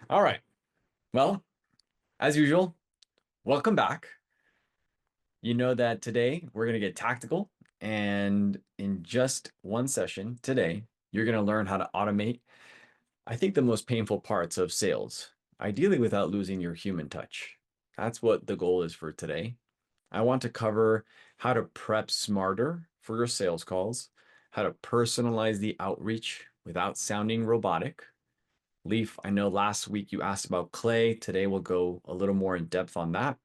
All right. Well, as usual, welcome back. You know that today we're going to get tactical. And in just one session today, you're going to learn how to automate, I think, the most painful parts of sales, ideally without losing your human touch. That's what the goal is for today. I want to cover how to prep smarter for your sales calls, how to personalize the outreach without sounding robotic. Leaf, I know last week you asked about clay. Today we'll go a little more in depth on that.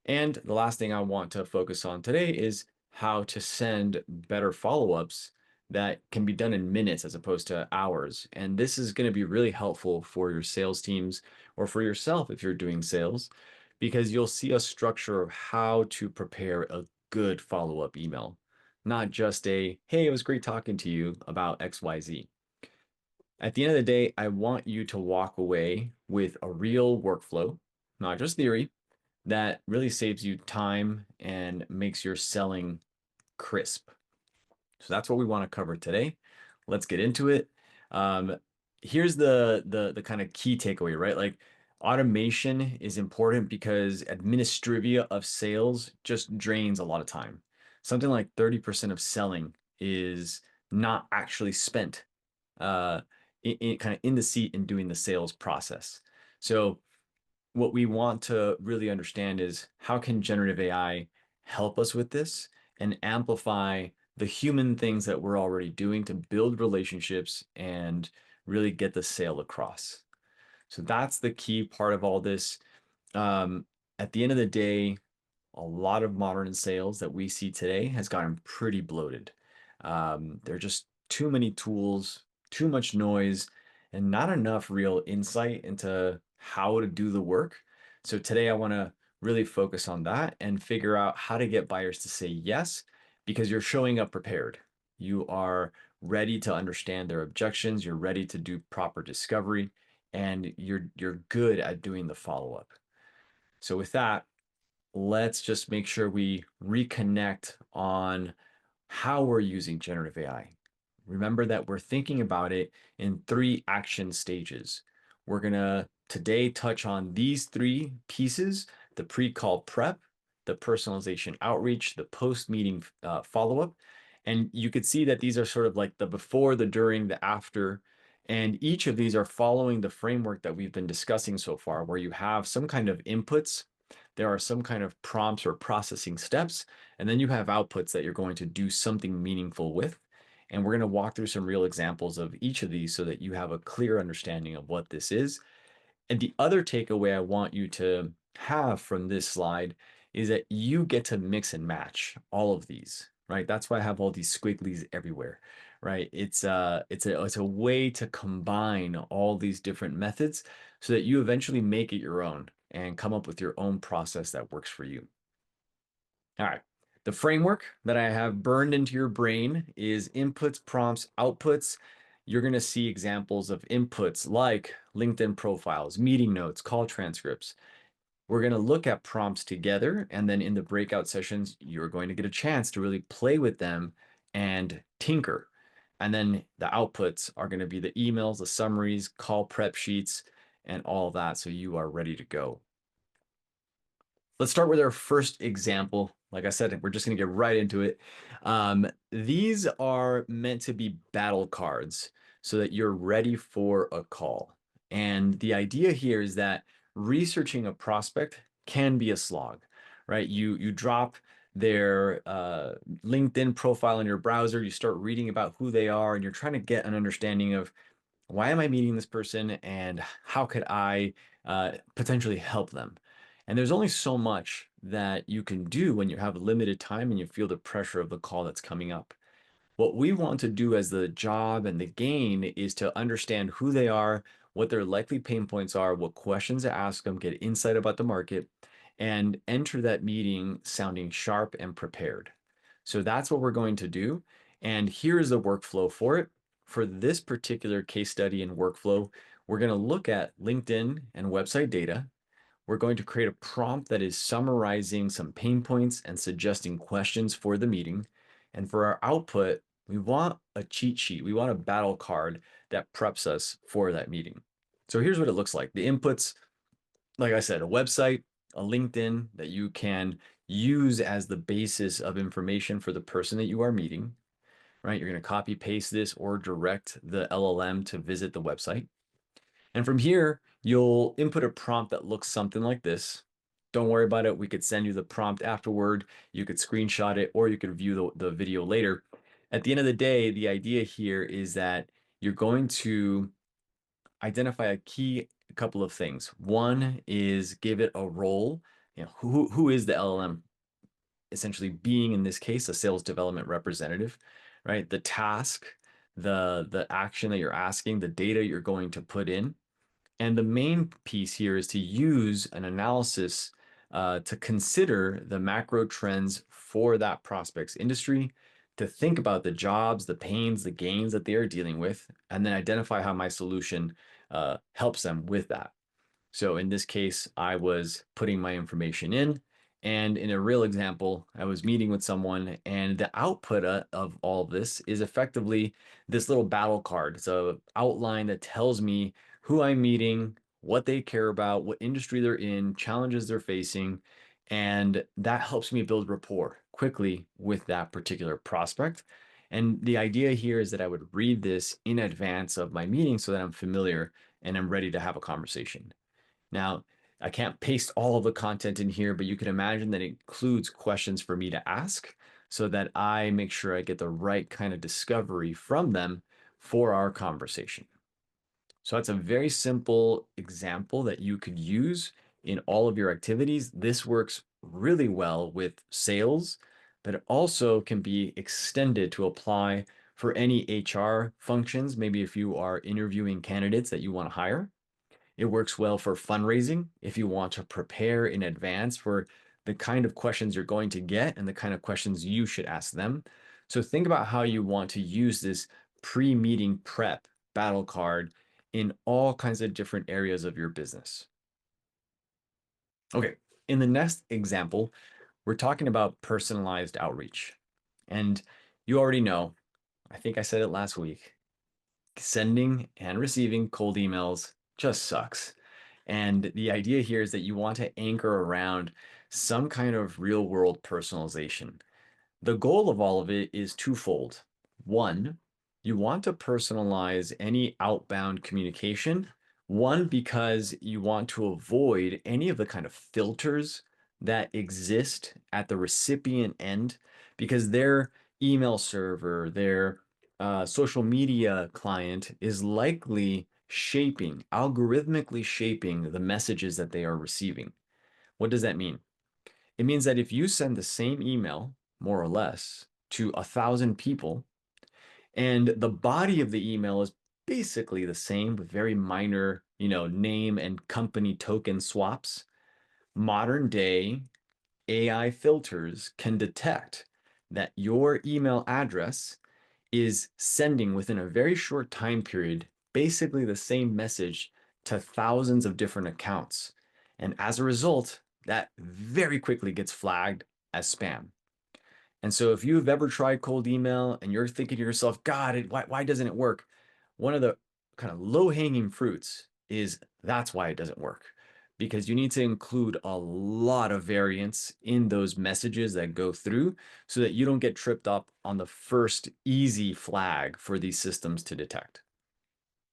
And the last thing I want to focus on today is how to send better follow-ups that can be done in minutes as opposed to hours. And this is going to be really helpful for your sales teams or for yourself if you're doing sales, because you'll see a structure of how to prepare a good follow-up email, not just a, hey, it was great talking to you about XYZ. At the end of the day, I want you to walk away with a real workflow, not just theory, that really saves you time and makes your selling crisp. So that's what we want to cover today. Let's get into it. Um, Here's the kind of key takeaway, right? Like automation is important because administrivia of sales just drains a lot of time. Something like 30% of selling is not actually spent uh, kind of in the seat and doing the sales process. So what we want to really understand is how can generative AI help us with this and amplify the human things that we're already doing to build relationships and really get the sale across. So that's the key part of all this. Um, at the end of the day, a lot of modern sales that we see today has gotten pretty bloated. There are just too many tools, too much noise, and not enough real insight into how to do the work. So today I want to really focus on that and figure out how to get buyers to say yes, because you're showing up prepared. You are ready to understand their objections, you're ready to do proper discovery, and you're good at doing the follow-up. So with that, let's just make sure we reconnect on how we're using generative AI. Remember that we're thinking about it in three action stages. We're going to today touch on these three pieces: the pre-call prep, the personalization outreach, the post-meeting follow-up. And you could see that these are sort of like the before, the during, the after. And each of these are following the framework that we've been discussing so far, where you have some kind of inputs, there are some kind of prompts or processing steps, and then you have outputs that you're going to do something meaningful with. And we're going to walk through some real examples of each of these so that you have a clear understanding of what this is. And the other takeaway I want you to have from this slide is that you get to mix and match all of these, right? That's why I have all these squigglies everywhere, right? It's a way to combine all these different methods so that you eventually make it your own and come up with your own process that works for you. All right. The framework that I have burned into your brain is inputs, prompts, outputs. You're going to see examples of inputs like LinkedIn profiles, meeting notes, call transcripts. We're going to look at prompts together, and then in the breakout sessions, you're going to get a chance to really play with them and tinker. And then the outputs are going to be the emails, the summaries, call prep sheets, and all that, so you are ready to go. Let's start with our first example. Like I said, we're just going to get right into it. These are meant to be battle cards so that you're ready for a call. And the idea here is that researching a prospect can be a slog, right? You drop their LinkedIn profile in your browser, you start reading about who they are, and you're trying to get an understanding of why am I meeting this person and how could I potentially help them? And there's only so much that you can do when you have limited time and you feel the pressure of the call that's coming up. What we want to do as the job and the gain is to understand who they are, what their likely pain points are, what questions to ask them, get insight about the market, and enter that meeting sounding sharp and prepared. So that's what we're going to do. And here is the workflow for it. For this particular case study and workflow, we're going to look at LinkedIn and website data. We're going to create a prompt that is summarizing some pain points and suggesting questions for the meeting. And for our output, we want a cheat sheet. We want a battle card that preps us for that meeting. So here's what it looks like. The inputs, like I said, a website, a LinkedIn that you can use as the basis of information for the person that you are meeting, right? You're going to copy paste this or direct the LLM to visit the website. And from here, you'll input a prompt that looks something like this. Don't worry about it. We could send you the prompt afterward. You could screenshot it or you could view the video later. At the end of the day, the idea here is that you're going to identify a couple of things. One is give it a role. Who is the LLM essentially being, in this case, a sales development representative, right? The task, the action that you're asking, the data you're going to put in. And the main piece here is to use an analysis to consider the macro trends for that prospect's industry, to think about the jobs, the pains, the gains that they are dealing with, and then identify how my solution helps them with that. So in this case, I was putting my information in. And in a real example, I was meeting with someone, and the output of all of this is effectively this little battle card. It's an outline that tells me who I'm meeting, what they care about, what industry they're in, challenges they're facing. And that helps me build rapport quickly with that particular prospect. And the idea here is that I would read this in advance of my meeting so that I'm familiar and I'm ready to have a conversation. Now, I can't paste all of the content in here, but you can imagine that it includes questions for me to ask so that I make sure I get the right kind of discovery from them for our conversation. So that's a very simple example that you could use in all of your activities. This works really well with sales, but it also can be extended to apply for any HR functions. Maybe if you are interviewing candidates that you want to hire. It works well for fundraising if you want to prepare in advance for the kind of questions you're going to get and the kind of questions you should ask them. So think about how you want to use this pre-meeting prep battle card in all kinds of different areas of your business. Okay, in the next example, we're talking about personalized outreach. And you already know, I think I said it last week, sending and receiving cold emails just sucks. And the idea here is that you want to anchor around some kind of real world personalization. The goal of all of it is twofold. One, you want to personalize any outbound communication. One, because you want to avoid any of the kind of filters that exist at the recipient end, because their email server, their social media client is likely algorithmically shaping the messages that they are receiving. What does that mean? It means that if you send the same email, more or less, to 1,000 people, and the body of the email is basically the same with very minor, name and company token swaps, modern day AI filters can detect that your email address is sending within a very short time period basically the same message to thousands of different accounts. And as a result, that very quickly gets flagged as spam. And so if you've ever tried cold email and you're thinking to yourself, God, why doesn't it work? One of the kind of low hanging fruits is that's why it doesn't work. Because you need to include a lot of variance in those messages that go through so that you don't get tripped up on the first easy flag for these systems to detect.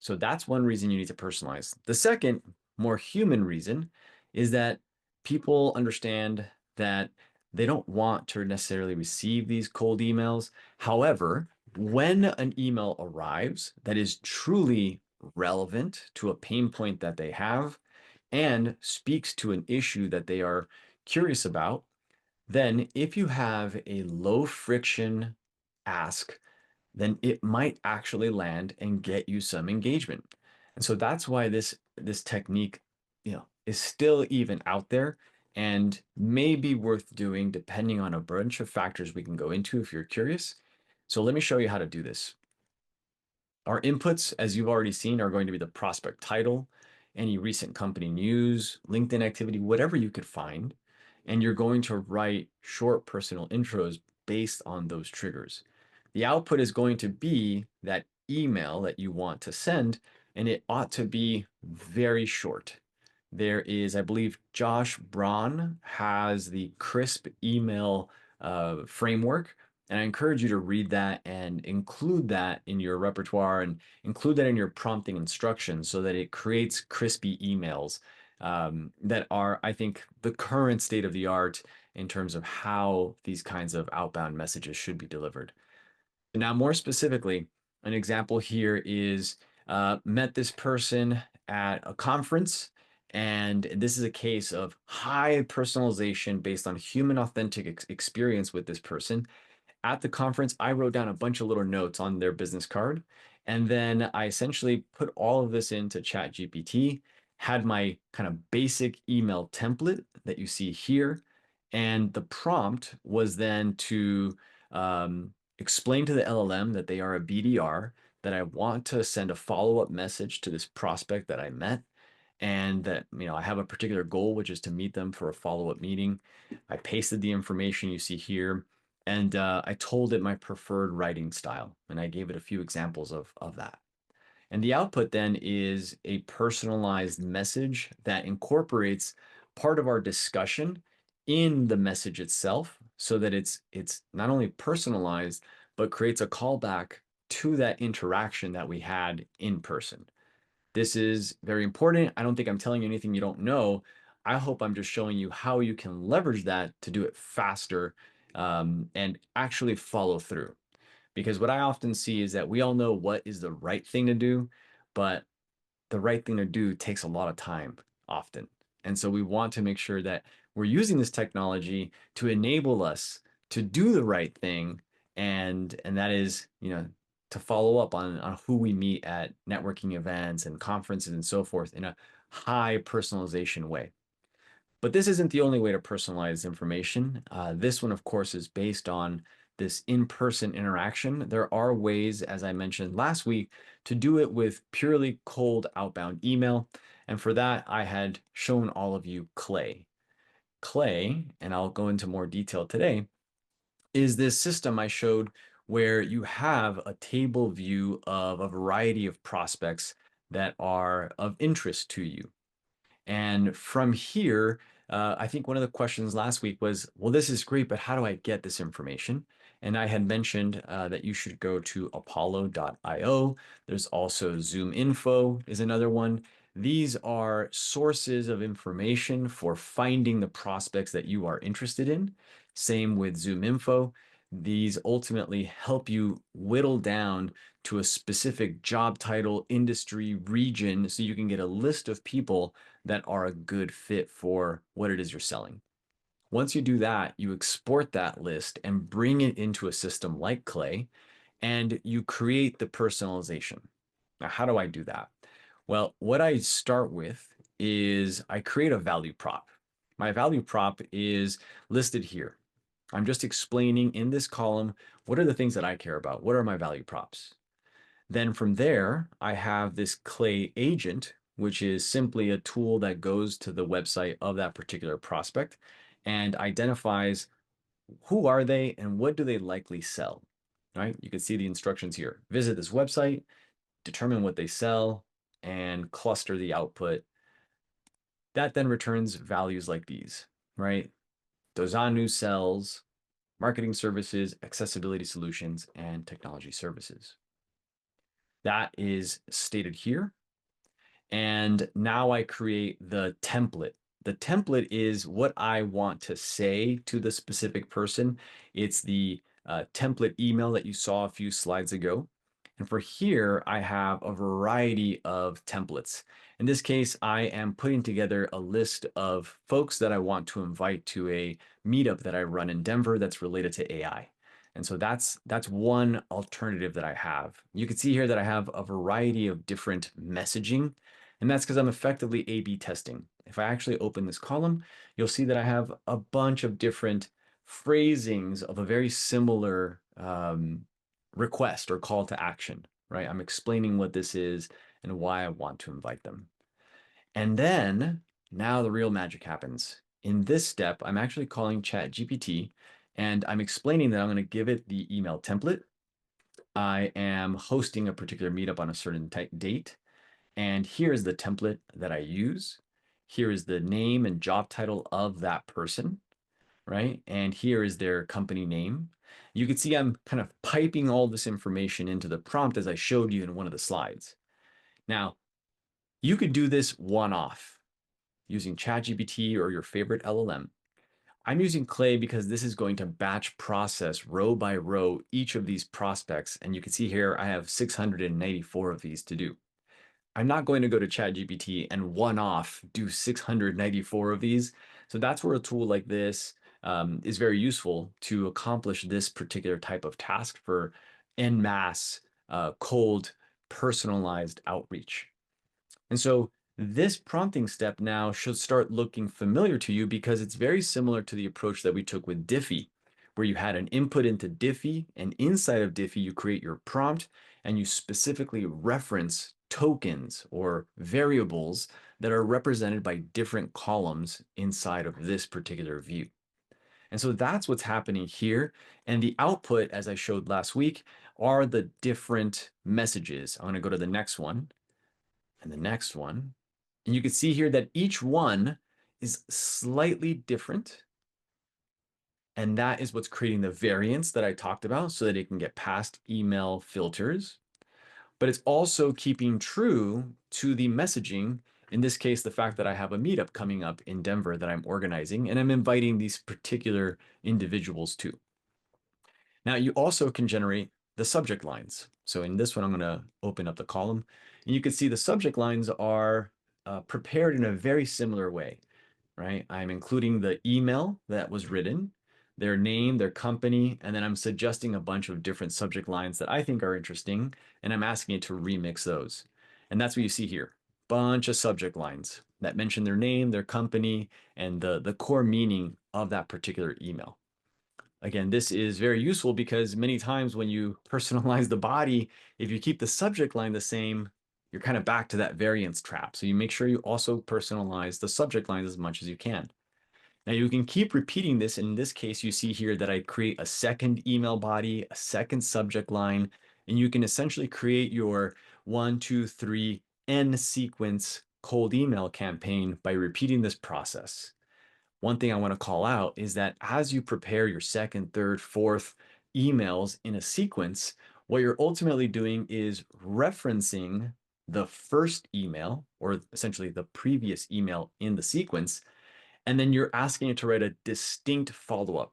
So that's one reason you need to personalize. The second, more human reason is that people understand that they don't want to necessarily receive these cold emails. However, when an email arrives that is truly relevant to a pain point that they have and speaks to an issue that they are curious about, then if you have a low friction ask, then it might actually land and get you some engagement. And so that's why this technique, is still even out there and may be worth doing depending on a bunch of factors we can go into if you're curious. So let me show you how to do this. Our inputs, as you've already seen, are going to be the prospect title, any recent company news, LinkedIn activity, whatever you could find. And you're going to write short personal intros based on those triggers. The output is going to be that email that you want to send, and it ought to be very short. There is, I believe, Josh Braun has the crisp email framework, and I encourage you to read that and include that in your repertoire and include that in your prompting instructions so that it creates crispy emails that are, I think, the current state of the art in terms of how these kinds of outbound messages should be delivered. Now, more specifically, an example here is met this person at a conference, and this is a case of high personalization based on human authentic experience with this person. At the conference, I wrote down a bunch of little notes on their business card, and then I essentially put all of this into ChatGPT, had my kind of basic email template that you see here, and the prompt was then to explain to the LLM that they are a BDR, that I want to send a follow-up message to this prospect that I met, and that I have a particular goal, which is to meet them for a follow-up meeting. I pasted the information you see here, and I told it my preferred writing style, and I gave it a few examples of that. And the output then is a personalized message that incorporates part of our discussion in the message itself so that it's not only personalized, but creates a callback to that interaction that we had in person. This is very important. I don't think I'm telling you anything you don't know. I hope I'm just showing you how you can leverage that to do it faster and actually follow through. Because what I often see is that we all know what is the right thing to do, but the right thing to do takes a lot of time often. And so we want to make sure that we're using this technology to enable us to do the right thing. And that is, to follow up on who we meet at networking events and conferences and so forth in a high personalization way. But this isn't the only way to personalize information. This one, of course, is based on this in-person interaction. There are ways, as I mentioned last week, to do it with purely cold outbound email. And for that, I had shown all of you Clay. Clay, and I'll go into more detail today, is this system I showed where you have a table view of a variety of prospects that are of interest to you. And from here, I think one of the questions last week was, well, this is great, but how do I get this information? And I had mentioned that you should go to apollo.io. There's also Zoom Info is another one. These are sources of information for finding the prospects that you are interested in. Same with Zoom Info. These ultimately help you whittle down to a specific job title, industry, region, so you can get a list of people that are a good fit for what it is you're selling. Once you do that, you export that list and bring it into a system like Clay, and you create the personalization. Now, how do I do that? Well, what I start with is I create a value prop. My value prop is listed here. I'm just explaining in this column, what are the things that I care about? What are my value props? Then from there, I have this Clay agent, which is simply a tool that goes to the website of that particular prospect and identifies who are they and what do they likely sell, right? You can see the instructions here. Visit this website, determine what they sell, and cluster the output. That then returns values like these, right? Dozanu sells marketing services, accessibility solutions, and technology services. That is stated here. And now I create the template. The template is what I want to say to the specific person. It's the template email that you saw a few slides ago. And for here, I have a variety of templates. In this case, I am putting together a list of folks that I want to invite to a meetup that I run in Denver that's related to AI. And so that's one alternative that I have. You can see here that I have a variety of different messaging, and that's because I'm effectively A/B testing. If I actually open this column, you'll see that I have a bunch of different phrasings of a very similar request or call to action, right? I'm explaining what this is and why I want to invite them. And then now the real magic happens. In this step, I'm actually calling ChatGPT and I'm explaining that I'm going to give it the email template. I am hosting a particular meetup on a certain date. And here's the template that I use. Here is the name and job title of that person, right? And here is their company name. You can see I'm kind of piping all this information into the prompt as I showed you in one of the slides. Now, you could do this one-off using ChatGPT or your favorite LLM. I'm using Clay because this is going to batch process row by row each of these prospects. And you can see here, I have 694 of these to do. I'm not going to go to ChatGPT and one-off do 694 of these. So that's where a tool like this is very useful to accomplish this particular type of task for en masse, cold, personalized outreach. And so this prompting step now should start looking familiar to you because it's very similar to the approach that we took with Diffie, where you had an input into Diffie, and inside of Diffie, you create your prompt and you specifically reference tokens or variables that are represented by different columns inside of this particular view. And so that's what's happening here. And the output, as I showed last week, are the different messages. I'm going to go to the next one and the next one. And you can see here that each one is slightly different. And that is what's creating the variance that I talked about so that it can get past email filters. But it's also keeping true to the messaging. In this case, the fact that I have a meetup coming up in Denver that I'm organizing, and I'm inviting these particular individuals to. Now, you also can generate the subject lines. So in this one, I'm going to open up the column, and you can see the subject lines are prepared in a very similar way, right? I'm including the email that was written, their name, their company, and then I'm suggesting a bunch of different subject lines that I think are interesting, and I'm asking it to remix those. And that's what you see here. Bunch of subject lines that mention their name, their company, and the core meaning of that particular email. Again, this is very useful because many times when you personalize the body, if you keep the subject line the same, you're kind of back to that variance trap. So you make sure you also personalize the subject lines as much as you can. Now you can keep repeating this. In this case, you see here that I create a second email body, a second subject line, and you can essentially create your 1, 2, 3 N sequence cold email campaign by repeating this process. One thing I want to call out is that as you prepare your second, third, fourth emails in a sequence, what you're ultimately doing is referencing the first email, or essentially the previous email in the sequence, and then you're asking it to write a distinct follow-up.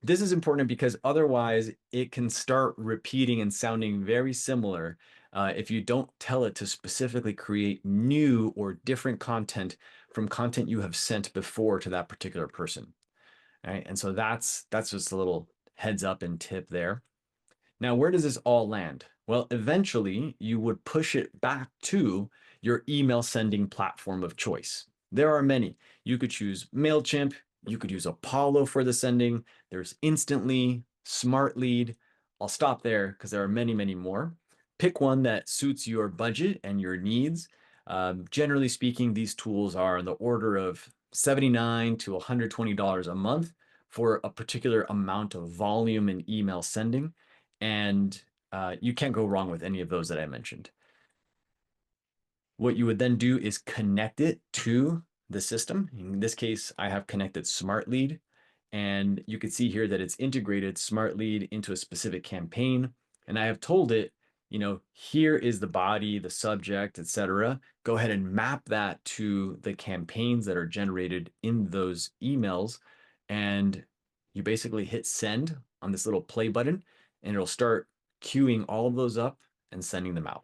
This is important because otherwise it can start repeating and sounding very similar if you don't tell it to specifically create new or different content from content you have sent before to that particular person. Right? And so that's just a little heads up and tip there. Now, where does this all land? Well, eventually you would push it back to your email sending platform of choice. There are many. You could choose MailChimp, you could use Apollo for the sending. There's Instantly, SmartLead. I'll stop there because there are many, many more. Pick one that suits your budget and your needs. Generally speaking, these tools are in the order of $79 to $120 a month for a particular amount of volume in email sending. And you can't go wrong with any of those that I mentioned. What you would then do is connect it to the system. In this case, I have connected SmartLead, and you can see here that it's integrated SmartLead into a specific campaign. And I have told it, here is the body, the subject, etc. Go ahead and map that to the campaigns that are generated in those emails. And you basically hit send on this little play button, and it'll start queuing all of those up and sending them out.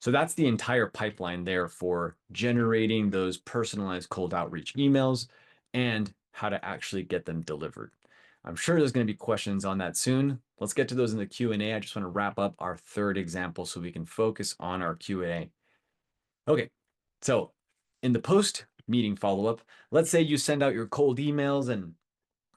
So that's the entire pipeline there for generating those personalized cold outreach emails and how to actually get them delivered. I'm sure there's going to be questions on that soon. Let's get to those in the Q&A. I just want to wrap up our third example so we can focus on our Q&A. Okay, so in the post-meeting follow-up, let's say you send out your cold emails and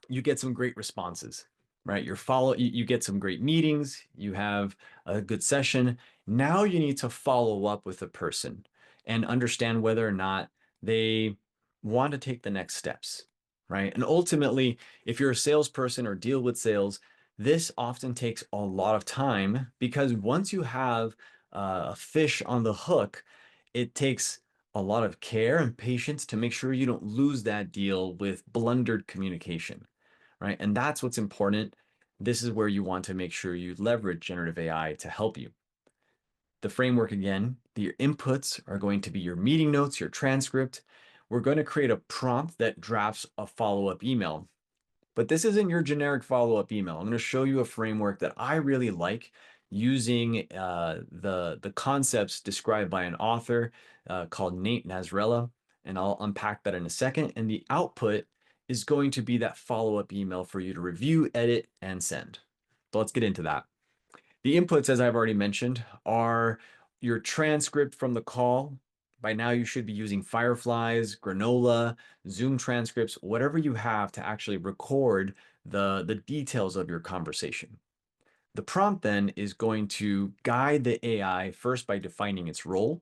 you get some great responses, right? You get some great meetings, you have a good session. Now you need to follow up with a person and understand whether or not they want to take the next steps, right? And ultimately, if you're a salesperson or deal with sales, this often takes a lot of time because once you have a fish on the hook, it takes a lot of care and patience to make sure you don't lose that deal with blundered communication, right? And that's what's important. This is where you want to make sure you leverage generative AI to help you. The framework again, your inputs are going to be your meeting notes, your transcript. We're going to create a prompt that drafts a follow-up email. But this isn't your generic follow-up email. I'm going to show you a framework that I really like using the concepts described by an author called Nate Nasrallah, and I'll unpack that in a second. And the output is going to be that follow-up email for you to review, edit, and send. So let's get into that. The inputs, as I've already mentioned, are your transcript from the call. By now, you should be using Fireflies, Granola, Zoom transcripts, whatever you have to actually record the details of your conversation. The prompt then is going to guide the AI first by defining its role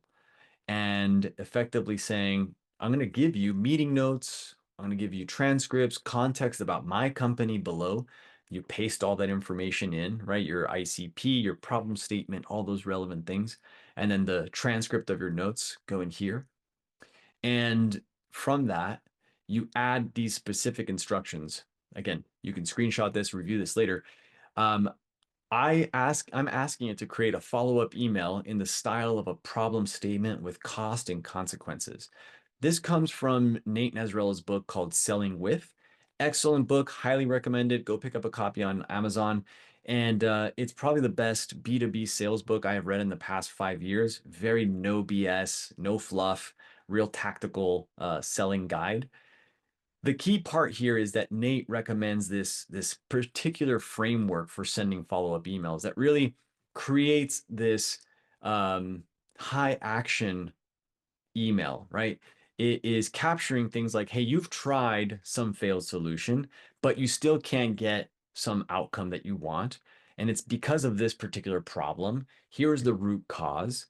and effectively saying, I'm going to give you meeting notes, I'm going to give you transcripts, context about my company below. You paste all that information in, right? Your ICP, your problem statement, all those relevant things. And then the transcript of your notes go in here. And from that, you add these specific instructions. Again, you can screenshot this, review this later. Um, I'm asking it to create a follow-up email in the style of a problem statement with cost and consequences. This comes from Nate Nasrallah's book called Selling With. Excellent book, highly recommended. Go pick up a copy on Amazon. And it's probably the best B2B sales book I have read in the past 5 years. Very no BS, no fluff, real tactical selling guide. The key part here is that Nate recommends this particular framework for sending follow-up emails that really creates this high action email, right? It is capturing things like, hey, you've tried some failed solution, but you still can't get some outcome that you want. And it's because of this particular problem. Here's the root cause.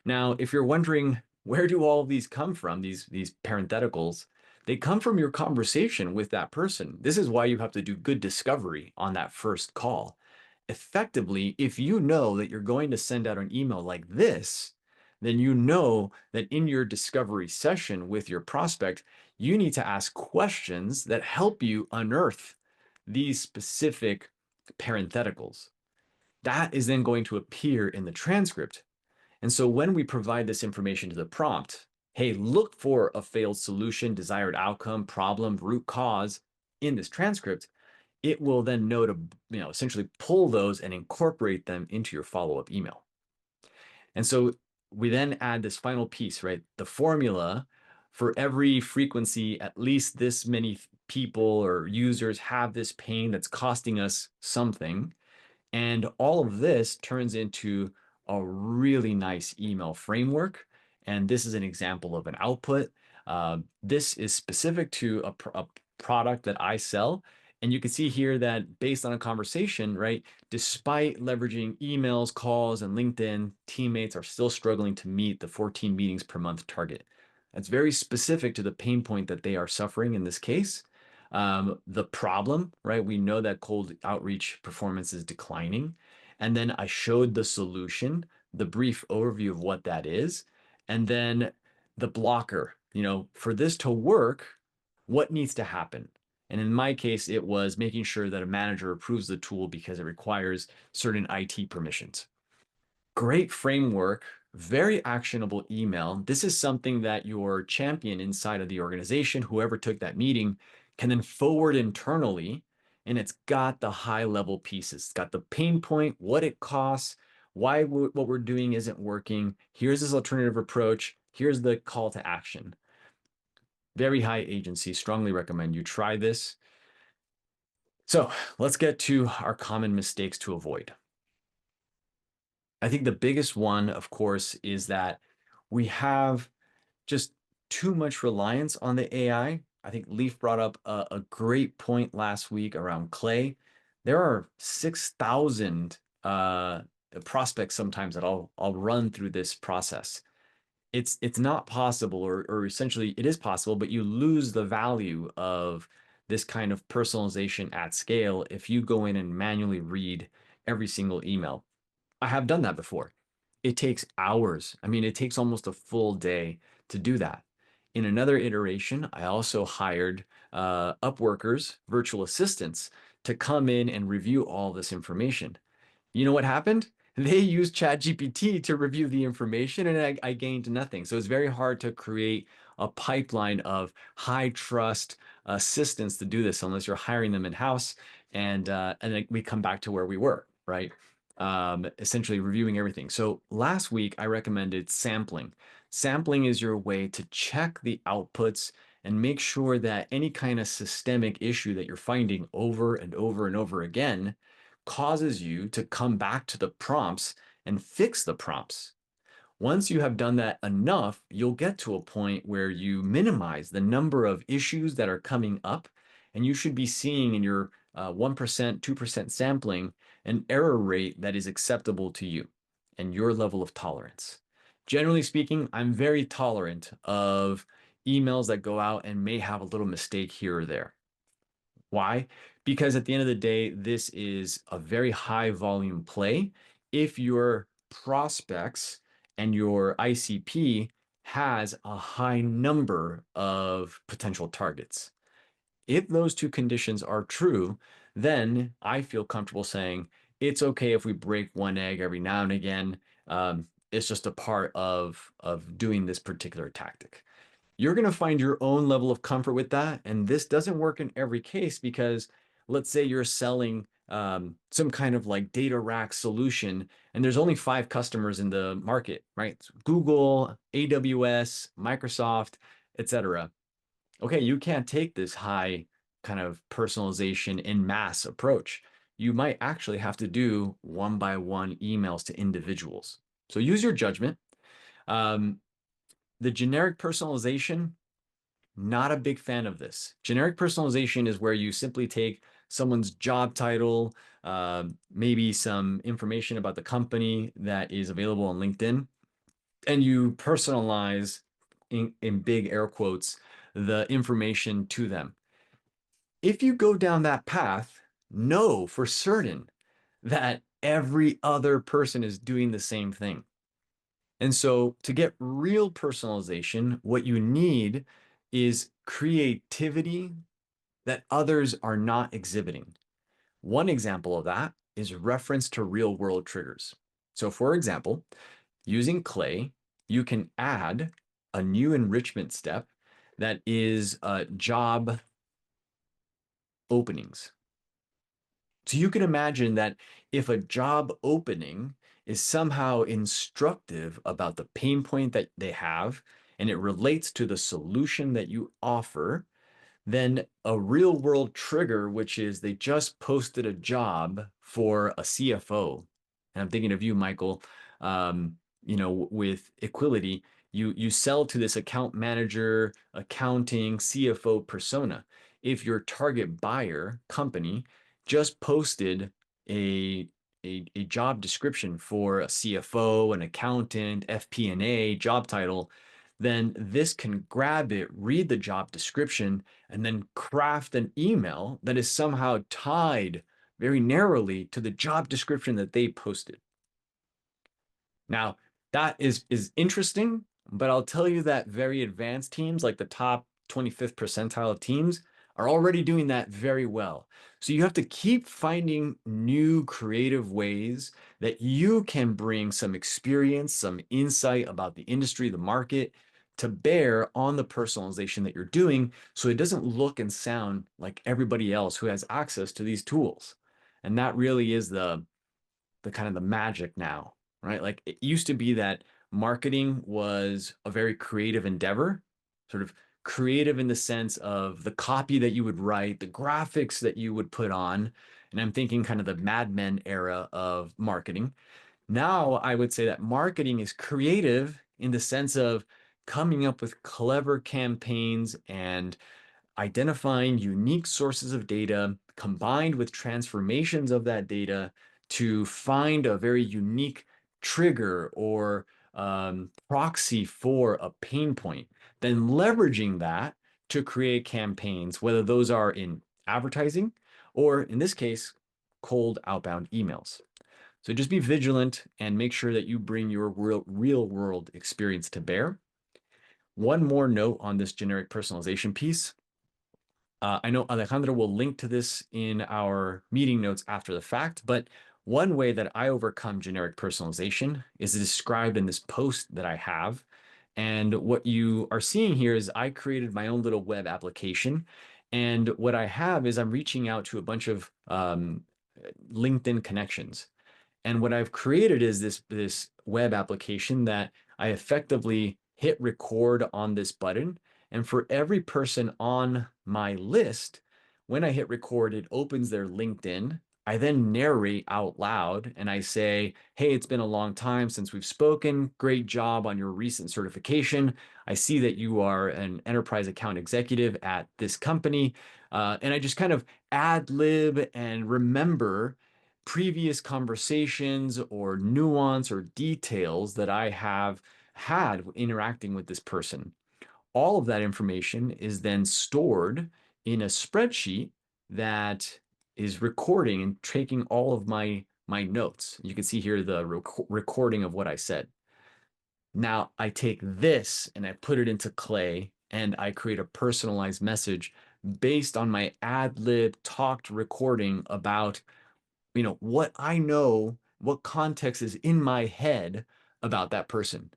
Now, if you're wondering, where do all of these come from, these parentheticals, they come from your conversation with that person. This is why you have to do good discovery on that first call. Effectively, if you know that you're going to send out an email like this, then you know that in your discovery session with your prospect, you need to ask questions that help you unearth these specific parentheticals. That is then going to appear in the transcript. And so when we provide this information to the prompt, hey, look for a failed solution, desired outcome, problem, root cause in this transcript, it will then know to, essentially pull those and incorporate them into your follow-up email. And so we then add this final piece, right? The formula for every frequency, at least this many people or users have this pain that's costing us something. And all of this turns into a really nice email framework. And this is an example of an output. This is specific to a product that I sell. And you can see here that based on a conversation, right, despite leveraging emails, calls, and LinkedIn, teammates are still struggling to meet the 14 meetings per month target. That's very specific to the pain point that they are suffering in this case. The problem, right? We know that cold outreach performance is declining. And then I showed the solution, the brief overview of what that is. And then the blocker, for this to work, what needs to happen? And in my case, it was making sure that a manager approves the tool because it requires certain IT permissions. Great framework, very actionable email. This is something that your champion inside of the organization, whoever took that meeting, can then forward internally. And it's got the high level pieces. It's got the pain point, what it costs, why what we're doing isn't working. Here's this alternative approach. Here's the call to action. Very high agency. Strongly recommend you try this. So let's get to our common mistakes to avoid. I think the biggest one, of course, is that we have just too much reliance on the AI. I think Leaf brought up a great point last week around Clay. There are 6,000 prospects sometimes that I'll run through this process. It's not possible, or essentially it is possible, but you lose the value of this kind of personalization at scale if you go in and manually read every single email. I have done that before. it takes hours. I mean, it takes almost a full day to do that. In another iteration, I also hired Upworkers, virtual assistants, to come in and review all this information. You know what happened? They used ChatGPT to review the information and I gained nothing. So it's very hard to create a pipeline of high trust assistants to do this unless you're hiring them in-house. And then we come back to where we were, right? Essentially reviewing everything. So last week I recommended sampling. Sampling is your way to check the outputs and make sure that any kind of systemic issue that you're finding over and over and over again causes you to come back to the prompts and fix the prompts. Once you have done that enough, you'll get to a point where you minimize the number of issues that are coming up, and you should be seeing in your 1%, 2% sampling an error rate that is acceptable to you and your level of tolerance. Generally speaking, I'm very tolerant of emails that go out and may have a little mistake here or there. Why? Because at the end of the day, this is a very high volume play. If your prospects and your ICP has a high number of potential targets. If those two conditions are true, then I feel comfortable saying it's okay if we break one egg every now and again. It's just a part of doing this particular tactic. You're going to find your own level of comfort with that. And this doesn't work in every case because let's say you're selling some kind of like data rack solution and there's only 5 customers in the market, right? Google, AWS, Microsoft, etc. Okay, you can't take this high kind of personalization in mass approach. You might actually have to do one by one emails to individuals. So use your judgment. Um, the generic personalization, not a big fan of this. Generic personalization is where you simply take someone's job title, maybe some information about the company that is available on LinkedIn, and you personalize, in big air quotes, the information to them. If you go down that path, know for certain that every other person is doing the same thing. And so to get real personalization, what you need is creativity that others are not exhibiting. One example of that is reference to real world triggers. So for example, using Clay, you can add a new enrichment step that is job openings. So you can imagine that if a job opening is somehow instructive about the pain point that they have, and it relates to the solution that you offer, then a real world trigger, which is they just posted a job for a CFO. And I'm thinking of you, Michael, with Equality, you sell to this account manager, accounting, CFO persona. If your target buyer company just posted a a job description for a CFO, an accountant, FP&A job title, then this can grab it, read the job description, and then craft an email that is somehow tied very narrowly to the job description that they posted. Now, that is interesting, but I'll tell you that very advanced teams, like the top 25th percentile of teams, are already doing that very well. So you have to keep finding new creative ways that you can bring some experience, some insight about the industry, the market, to bear on the personalization that you're doing so it doesn't look and sound like everybody else who has access to these tools. And that really is the kind of the magic now, right? Like it used to be that marketing was a very creative endeavor, sort of creative in the sense of the copy that you would write, the graphics that you would put on. And I'm thinking kind of the Mad Men era of marketing. Now I would say that marketing is creative in the sense of coming up with clever campaigns and identifying unique sources of data combined with transformations of that data to find a very unique trigger or proxy for a pain point, then leveraging that to create campaigns, whether those are in advertising or in this case, cold outbound emails. So just be vigilant and make sure that you bring your real world experience to bear. One more note on this generic personalization piece. I know Alejandro will link to this in our meeting notes after the fact, but one way that I overcome generic personalization is described in this post that I have. And what you are seeing here is I created my own little web application. And what I have is I'm reaching out to a bunch of LinkedIn connections. And what I've created is this web application that I effectively hit record on this button. And for every person on my list, when I hit record, it opens their LinkedIn. I then narrate out loud and I say, hey, it's been a long time since we've spoken. Great job on your recent certification. I see that you are an enterprise account executive at this company. And I just kind of ad lib and remember previous conversations or nuance or details that I have had interacting with this person. All of that information is then stored in a spreadsheet that is recording and taking all of my notes. You can see here the recording of what I said. Now I take this and I put it into Clay and I create a personalized message based on my ad lib talked recording about what I know, what context is in my head about that person.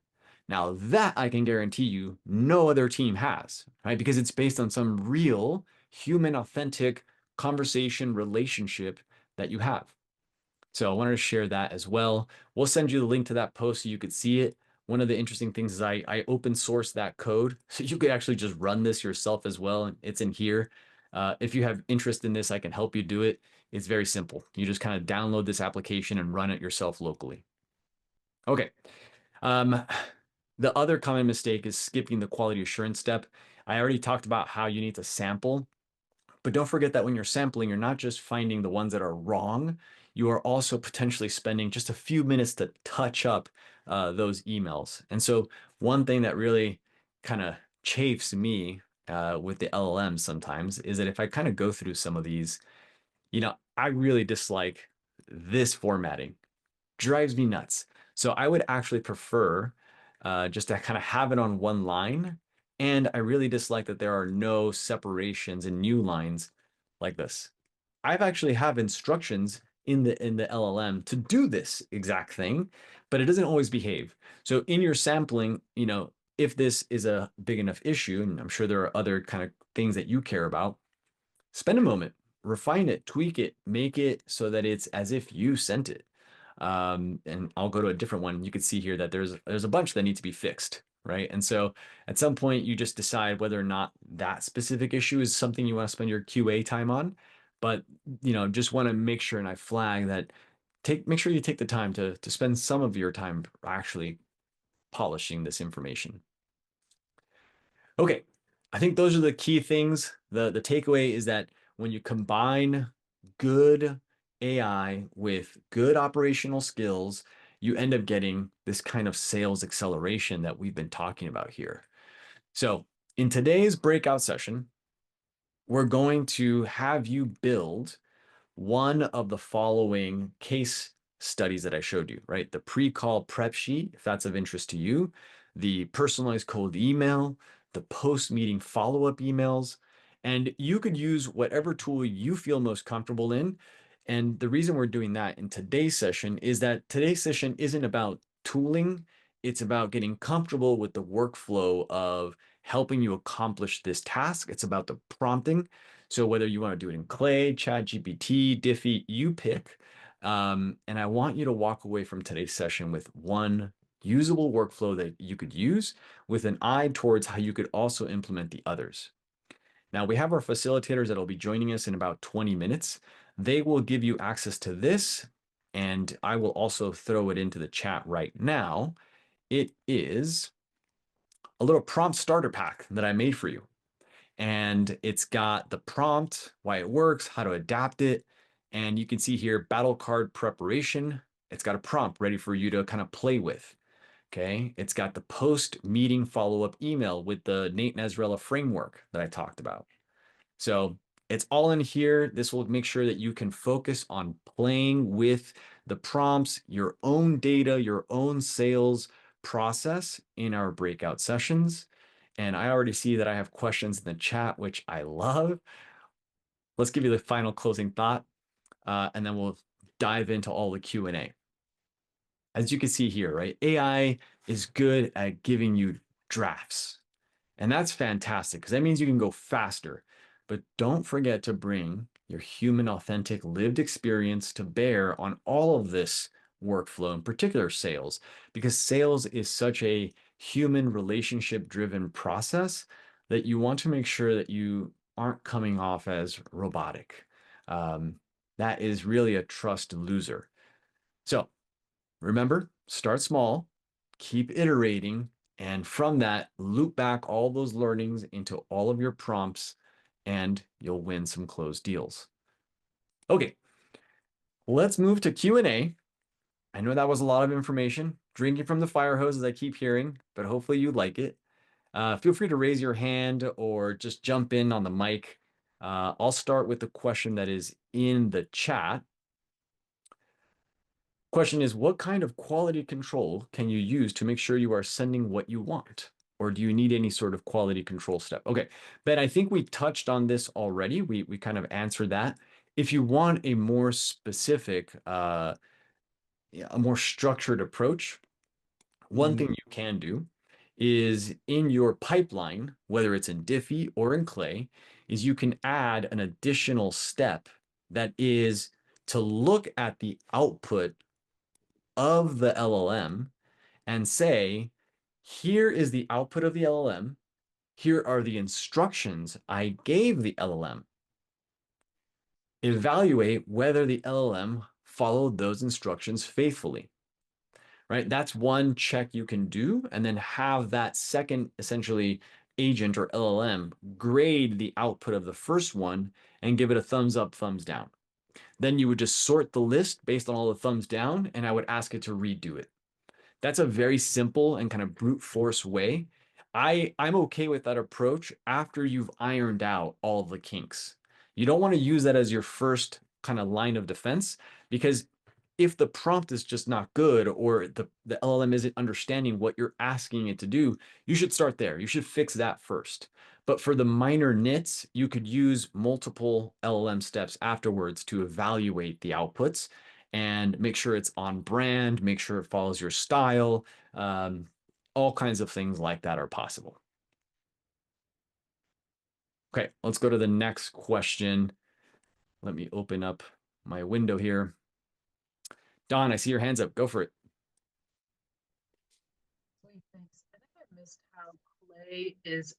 Now that I can guarantee you no other team has, right? Because it's based on some real human authentic conversation relationship that you have. So I wanted to share that as well. We'll send you the link to that post so you could see it. One of the interesting things is I open source that code so you could actually just run this yourself as well. And it's in here. If you have interest in this, I can help you do it. It's very simple. You just kind of download this application and run it yourself locally. Okay. Um, the other common mistake is skipping the quality assurance step. I already talked about how you need to sample, but don't forget that when you're sampling, you're not just finding the ones that are wrong, you are also potentially spending just a few minutes to touch up those emails. And so one thing that really kind of chafes me with the LLMs sometimes is that if I kind of go through some of these, I really dislike this formatting. Drives me nuts. So I would actually prefer just to kind of have it on one line. And I really dislike that there are no separations and new lines like this. I've actually have instructions in the LLM to do this exact thing, but it doesn't always behave. So in your sampling, if this is a big enough issue, and I'm sure there are other kind of things that you care about, spend a moment, refine it, tweak it, make it so that it's as if you sent it. And I'll go to a different one. You can see here that there's a bunch that need to be fixed, right? And so at some point you just decide whether or not that specific issue is something you want to spend your QA time on. But just want to make sure and I flag that make sure you take the time to spend some of your time actually polishing this information. Okay, I think those are the key things. The takeaway is that when you combine good AI with good operational skills, you end up getting this kind of sales acceleration that we've been talking about here. So in today's breakout session, we're going to have you build one of the following case studies that I showed you, right? The pre-call prep sheet, if that's of interest to you, the personalized cold email, the post-meeting follow-up emails, and you could use whatever tool you feel most comfortable in. And the reason we're doing that in today's session is that today's session isn't about tooling, it's about getting comfortable with the workflow of helping you accomplish this task. It's about the prompting. So whether you want to do it in Clay, ChatGPT, Diffie, you pick. And I want you to walk away from today's session with one usable workflow that you could use with an eye towards how you could also implement the others. Now we have our facilitators that will be joining us in about 20 minutes. They will give you access to this, and I will also throw it into the chat right now. It is a little prompt starter pack that I made for you. And it's got the prompt, why it works, how to adapt it. And you can see here, battle card preparation. It's got a prompt ready for you to kind of play with. Okay. It's got the post meeting follow-up email with the Nate Nasrallah framework that I talked about. So It's all in here. This will make sure that you can focus on playing with the prompts, your own data, your own sales process in our breakout sessions. And I already see that I have questions in the chat, which I love. Let's give you the final closing thought, and then we'll dive into all the Q&A. As you can see here, right? AI is good at giving you drafts. And that's fantastic because that means you can go faster. But don't forget to bring your human, authentic, lived experience to bear on all of this workflow, in particular sales, because sales is such a human relationship driven process that you want to make sure that you aren't coming off as robotic. That is really a trust loser. So remember, start small, keep iterating, and from that, loop back all those learnings into all of your prompts, and you'll win some closed deals. Okay, let's move to Q&A. I know that was a lot of information, drinking from the fire hose as I keep hearing, but hopefully you like it. Feel free to raise your hand or just jump in on the mic. I'll start with the question that is in the chat. Question is, what kind of quality control can you use to make sure you are sending what you want? Or do you need any sort of quality control step? Okay, Ben, I think we touched on this already. We kind of answered that. If you want a more specific, a more structured approach, one thing you can do is in your pipeline, whether it's in Diffie or in Clay, is you can add an additional step that is to look at the output of the LLM and say, here is the output of the LLM. Here are the instructions I gave the LLM. Evaluate whether the LLM followed those instructions faithfully, right? That's one check you can do, and then have that second, essentially, agent or LLM grade the output of the first one and give it a thumbs up, thumbs down. Then you would just sort the list based on all the thumbs down, and I would ask it to redo it. That's a very simple and kind of brute force way. I'm okay with that approach after you've ironed out all the kinks. You don't want to use that as your first kind of line of defense, because if the prompt is just not good, or the LLM isn't understanding what you're asking it to do, you should start there. You should fix that first. But for the minor nits, you could use multiple LLM steps afterwards to evaluate the outputs and make sure it's on brand, make sure it follows your style. All kinds of things like that are possible. Okay, let's go to the next question. Let me open up my window here. Don, I see your hands up. Go for it. Thanks. I think I missed how Clay is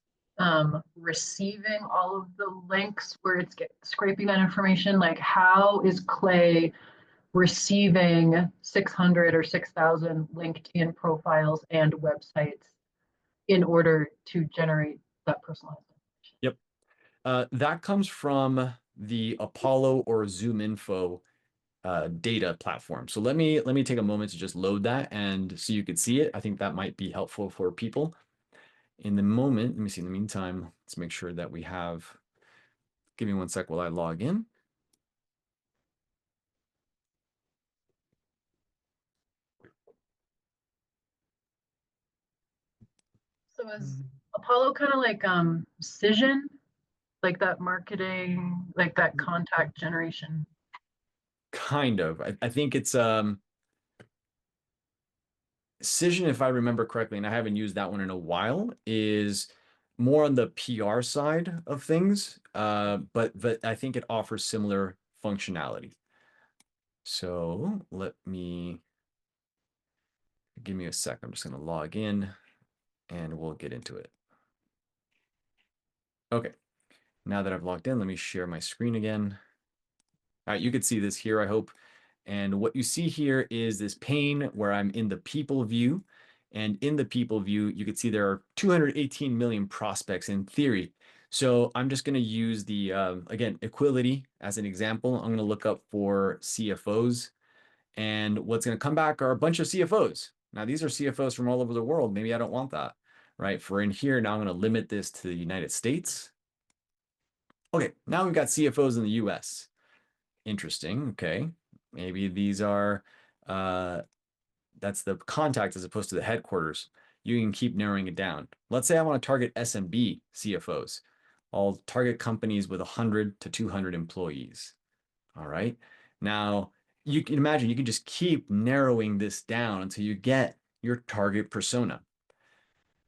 receiving all of the links where it's scraping that information. Like, how is Clay receiving 600 or 6,000 LinkedIn profiles and websites in order to generate that personalized information? Yep. That comes from the Apollo or ZoomInfo data platform. So let me take a moment to just load that and so you could see it. I think that might be helpful for people. In the moment, let me see, in the meantime, let's make sure that we have, give me one sec while I log in. So is Apollo kind of like Cision, like that marketing, like that contact generation? Kind of. I think it's Cision, if I remember correctly, and I haven't used that one in a while, is more on the PR side of things, but I think it offers similar functionality. So let me, give me a sec. I'm just going to log in and we'll get into it. Okay, now that I've logged in, let me share my screen again. All right, you can see this here, I hope. And what you see here is this pane where I'm in the people view. And in the people view, you can see there are 218 million prospects in theory. So I'm just going to use the, again, Equality as an example. I'm going to look up for CFOs. And what's going to come back are a bunch of CFOs. Now, these are CFOs from all over the world. Maybe I don't want that, right? For in here, now I'm going to limit this to the United States. Okay, now we've got CFOs in the US. Interesting. Okay. Maybe these are that's the contact as opposed to the headquarters. You can keep narrowing it down. Let's say I want to target SMB CFOs. I'll target companies with 100 to 200 employees. All right. Now, you can imagine you can just keep narrowing this down until you get your target persona.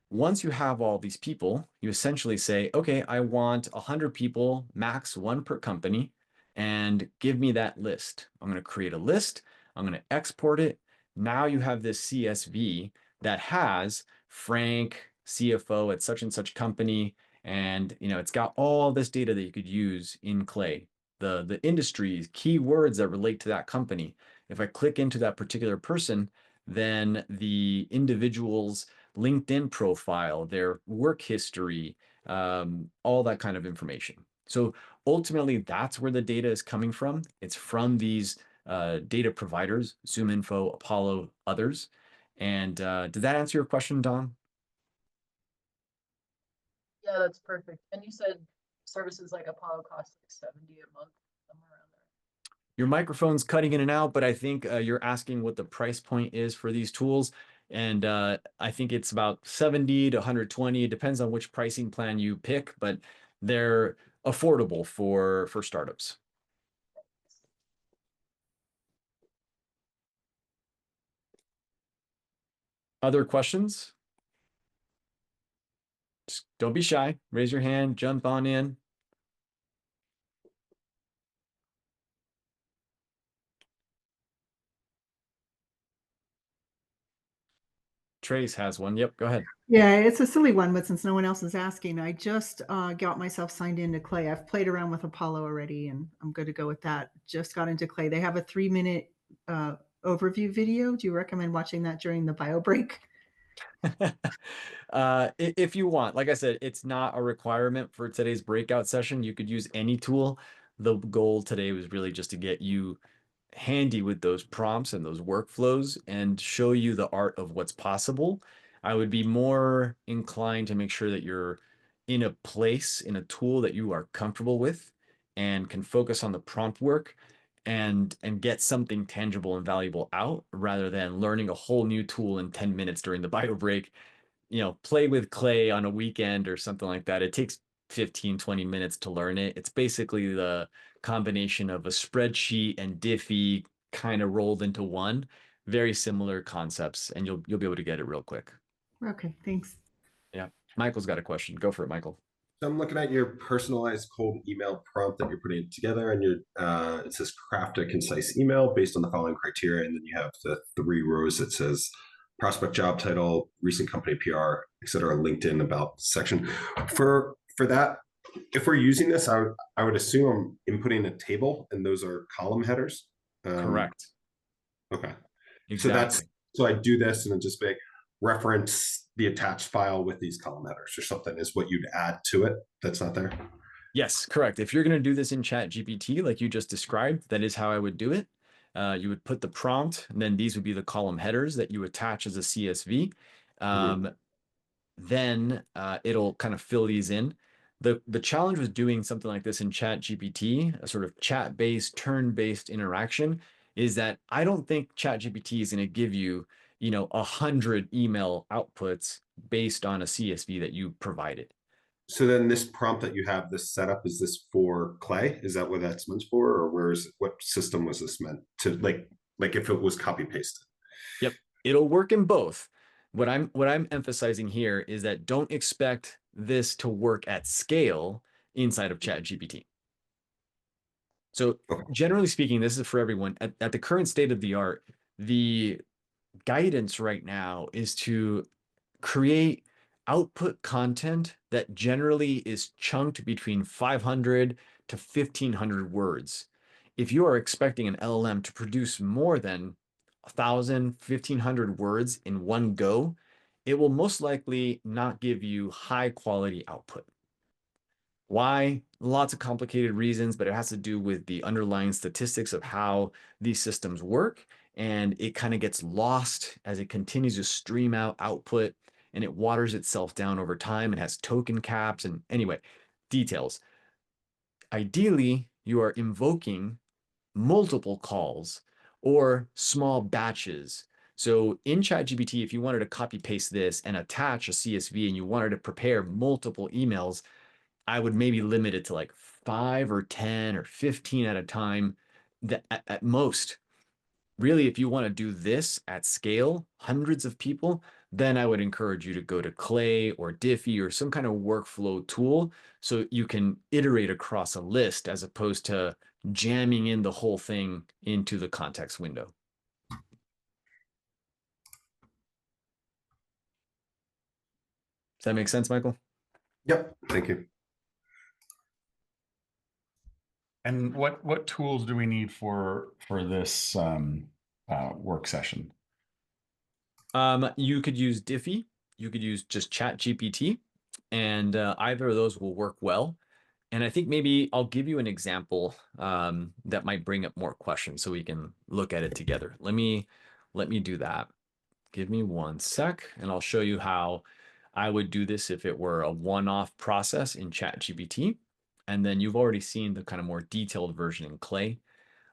Once you have all these people, you essentially say, okay, I want 100 people, max one per company, and give me that list. I'm going to create a list. I'm going to export it. Now you have this CSV that has Frank, CFO at such and such company, and it's got all this data that you could use in Clay. The industries, keywords that relate to that company. If I click into that particular person, then the individual's LinkedIn profile, their work history, all that kind of information. So ultimately, that's where the data is coming from. It's from these data providers, ZoomInfo, Apollo, others. And did that answer your question, Don? Yeah, that's perfect. And you said services like Apollo cost like 70 a month, somewhere around there. Your microphone's cutting in and out, but I think you're asking what the price point is for these tools. And I think it's about 70 to 120. It depends on which pricing plan you pick, but they're affordable for startups. Other questions? Just don't be shy. Raise your hand, jump on in. Trace has one. Yep, go ahead. Yeah, it's a silly one, but since no one else is asking, I just got myself signed into Clay. I've played around with Apollo already, and I'm good to go with that. Just got into Clay. They have a 3-minute overview video. Do you recommend watching that during the bio break? If you want, like I said, it's not a requirement for today's breakout session. You could use any tool. The goal today was really just to get you handy with those prompts and those workflows and show you the art of what's possible. I would be more inclined to make sure that you're in a place, in a tool that you are comfortable with and can focus on the prompt work and get something tangible and valuable out rather than learning a whole new tool in 10 minutes during the bio break. Play with Clay on a weekend or something like that. It takes 15, 20 minutes to learn it. It's basically the combination of a spreadsheet and Diffie kind of rolled into one. Very similar concepts, and you'll be able to get it real quick. Okay, thanks. Yeah. Michael's got a question. Go for it, Michael. So I'm looking at your personalized cold email prompt that you're putting together, and it says craft a concise email based on the following criteria, and then you have the 3 rows that says prospect, job title, recent company PR, etc., LinkedIn about section. For that, if we're using this, I would assume I'm inputting a table, and those are column headers. Correct. Okay. Exactly. So I do this, and then just reference the attached file with these column headers or something is what you'd add to it that's not there. Yes, correct. If you're going to do this in ChatGPT, like you just described, that is how I would do it. You would put the prompt, and then these would be the column headers that you attach as a CSV. Then it'll kind of fill these in. The challenge with doing something like this in ChatGPT, a sort of chat-based, turn-based interaction, is that I don't think ChatGPT is going to give you, 100 email outputs based on a CSV that you provided. So then this prompt that you have, this setup, is this for Clay? Is that what that's meant for? Or what system was this meant to, like if it was copy pasted? Yep. It'll work in both. What I'm emphasizing here is that don't expect this to work at scale inside of ChatGPT. So generally speaking, this is for everyone. At the current state of the art, the guidance right now is to create output content that generally is chunked between 500 to 1500 words. If you are expecting an LLM to produce more than 1,000, 1,500 words in one go, it will most likely not give you high quality output. Why? Lots of complicated reasons, but it has to do with the underlying statistics of how these systems work. And it kind of gets lost as it continues to stream out output and it waters itself down over time. It has token caps and anyway, details. ideally, you are invoking multiple calls or small batches. So in ChatGPT, if you wanted to copy paste this and attach a CSV and you wanted to prepare multiple emails, I would maybe limit it to like 5 or 10 or 15 at a time at most. Really, if you want to do this at scale, hundreds of people, then I would encourage you to go to Clay or Diffie or some kind of workflow tool so you can iterate across a list as opposed to jamming in the whole thing into the context window. Does that make sense, Michael? Yep. Thank you. And what tools do we need for this work session? You could use Diffie, you could use just ChatGPT, and either of those will work well. And I think maybe I'll give you an example that might bring up more questions so we can look at it together. Let me do that. Give me one sec, and I'll show you how I would do this if it were a one-off process in ChatGPT. And then you've already seen the kind of more detailed version in Clay.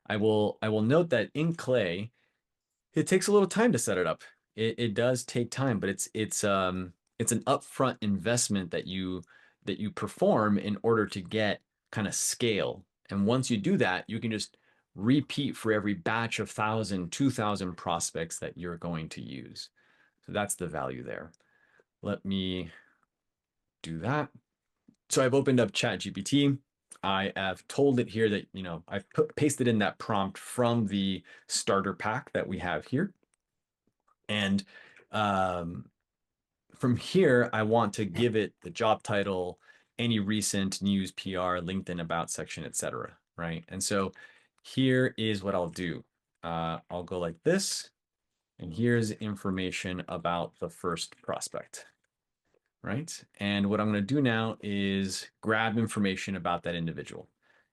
I will note that in Clay, it takes a little time to set it up. It does take time, but it's an upfront investment that you perform in order to get kind of scale. And once you do that, you can just repeat for every batch of 1,000, 2,000 prospects that you're going to use. So that's the value there. Let me do that. So I've opened up ChatGPT. I have told it here that, I've pasted in that prompt from the starter pack that we have here. And from here, I want to give it the job title, any recent news, PR, LinkedIn about section, etc. Right? And so here is what I'll do. I'll go like this, and here's information about the first prospect, right? And what I'm going to do now is grab information about that individual.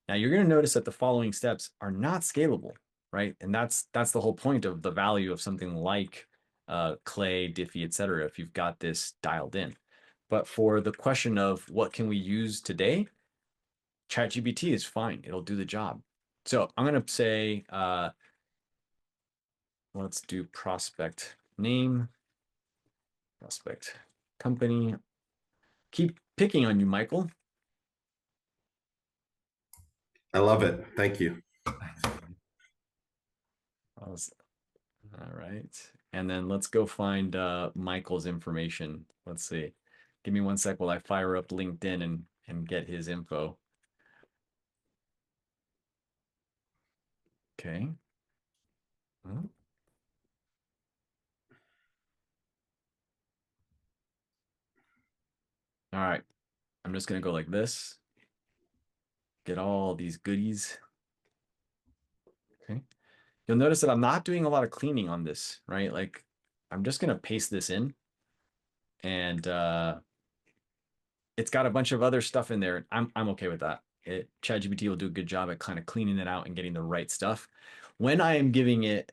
Now you're going to notice that the following steps are not scalable, right? And that's the whole point of the value of something like Clay, Diffie, etc. if you've got this dialed in. But for the question of what can we use today, ChatGPT is fine. It'll do the job. So I'm going to say, let's do prospect name, prospect company. Keep picking on you, Michael. I love it. Thank you. All right. And then let's go find Michael's information. Let's see. Give me one sec while I fire up LinkedIn and get his info. Okay. All right. I'm just going to go like this. Get all these goodies. Okay. You'll notice that I'm not doing a lot of cleaning on this, right? Like I'm just going to paste this in, and it's got a bunch of other stuff in there. I'm okay with that. ChatGPT will do a good job at kind of cleaning it out and getting the right stuff. When I am giving it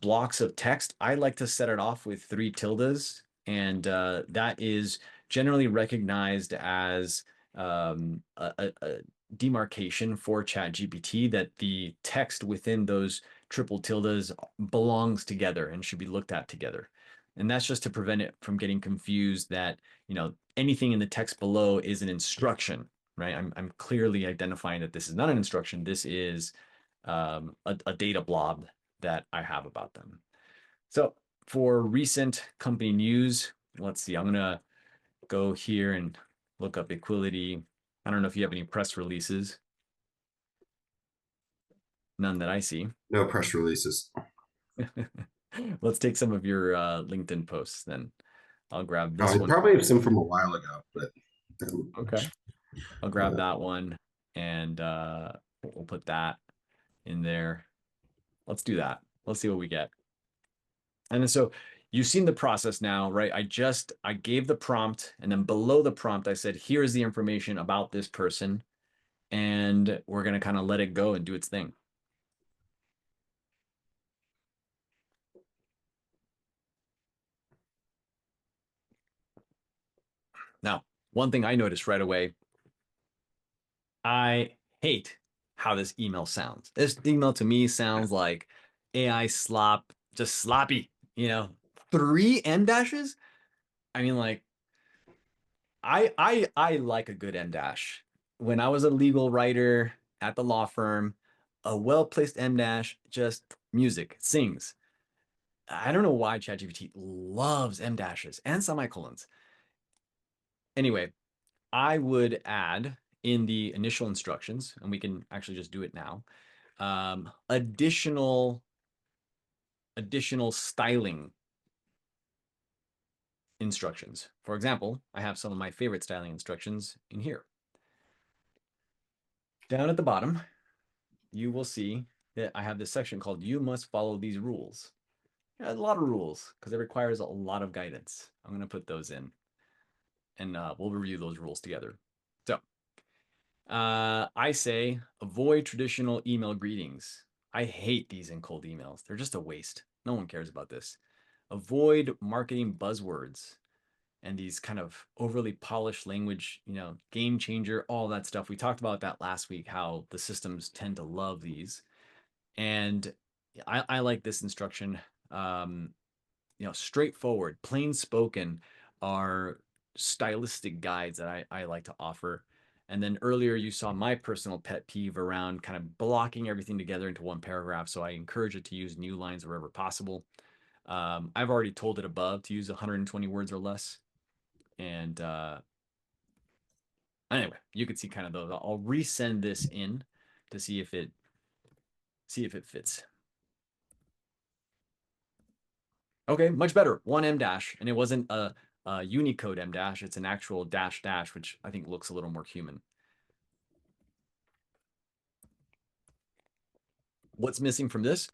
blocks of text, I like to set it off with 3 tildes, and that is generally recognized as a demarcation for ChatGPT that the text within those triple tildes belongs together and should be looked at together. And that's just to prevent it from getting confused that, anything in the text below is an instruction, right? I'm clearly identifying that this is not an instruction. This is a data blob that I have about them. So for recent company news, let's see, I'm going to go here and look up Equality. I don't know if you have any press releases. None that I see. No press releases. Let's take some of your LinkedIn posts then. I'll grab this I one. probably have some from a while ago, but okay. I'll grab that one, and we'll put that in there. Let's do that. Let's see what we get. And then so you've seen the process now, right? I gave the prompt, and then below the prompt, I said, here's the information about this person, and we're going to kind of let it go and do its thing. Now, one thing I noticed right away, I hate how this email sounds. This email to me sounds like AI slop, just sloppy, 3 M dashes. I mean, like, I like a good M dash. When I was a legal writer at the law firm, a well-placed M dash, just music, sings. I don't know why ChatGPT loves M dashes and semicolons. Anyway, I would add in the initial instructions, and we can actually just do it now, additional styling instructions. For example, I have some of my favorite styling instructions in here. Down at the bottom, you will see that I have this section called "You must follow these rules." Yeah, a lot of rules because it requires a lot of guidance. I'm going to put those in, and we'll review those rules together. So I say avoid traditional email greetings. I hate these in cold emails. They're just a waste. No one cares about this. Avoid marketing buzzwords and these kind of overly polished language, game changer, all that stuff. We talked about that last week, how the systems tend to love these. And I like this instruction. Straightforward, plain spoken are stylistic guides that I like to offer. And then earlier you saw my personal pet peeve around kind of blocking everything together into one paragraph. So I encourage it to use new lines wherever possible. I've already told it above to use 120 words or less. And anyway, you can see kind of those. I'll resend this in to see if it fits. Okay, much better. 1 M dash, and it wasn't a Unicode M dash. It's an actual dash dash, which I think looks a little more human. What's missing from this?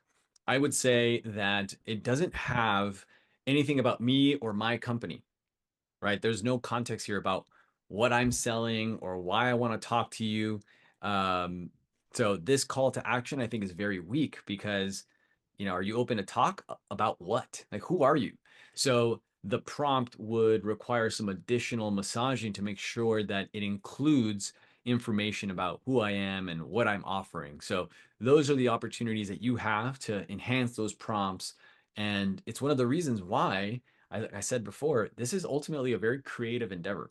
I would say that it doesn't have anything about me or my company, right? There's no context here about what I'm selling or why I want to talk to you. So this call to action, I think, is very weak because, are you open to talk about what? Like, who are you? So the prompt would require some additional massaging to make sure that it includes information about who I am and what I'm offering. So those are the opportunities that you have to enhance those prompts. And it's one of the reasons why I said before, this is ultimately a very creative endeavor.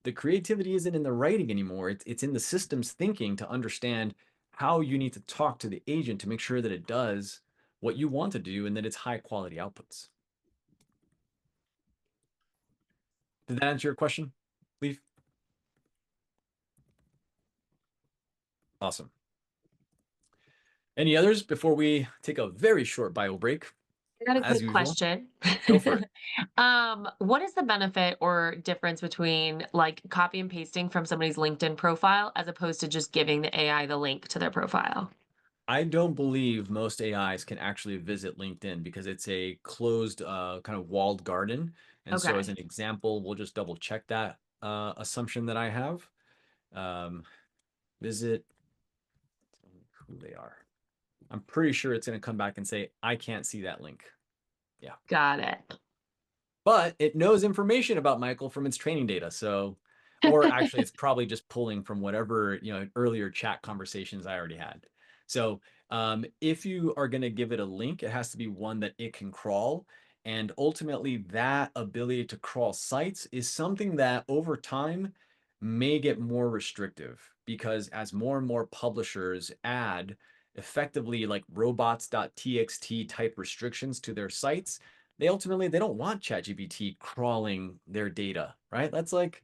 The creativity isn't in the writing anymore. It's in the system's thinking to understand how you need to talk to the agent to make sure that it does what you want to do and that it's high quality outputs. Did that answer your question, Leaf? Awesome. Any others before we take a very short bio break? I got a As quick usual. question. Go for it. What is the benefit or difference between like copy and pasting from somebody's LinkedIn profile as opposed to just giving the AI the link to their profile? I don't believe most AIs can actually visit LinkedIn because it's a closed kind of walled garden. And so as Okay. an example, we'll just double check that assumption that I have. Visit who they are. I'm pretty sure it's going to come back and say, I can't see that link. Yeah. Got it. But it knows information about Michael from its training data. So, or actually it's probably just pulling from whatever, earlier chat conversations I already had. So if you are going to give it a link, it has to be one that it can crawl. And ultimately that ability to crawl sites is something that over time may get more restrictive because as more and more publishers add effectively like robots.txt type restrictions to their sites, they don't want ChatGPT crawling their data, right? That's like,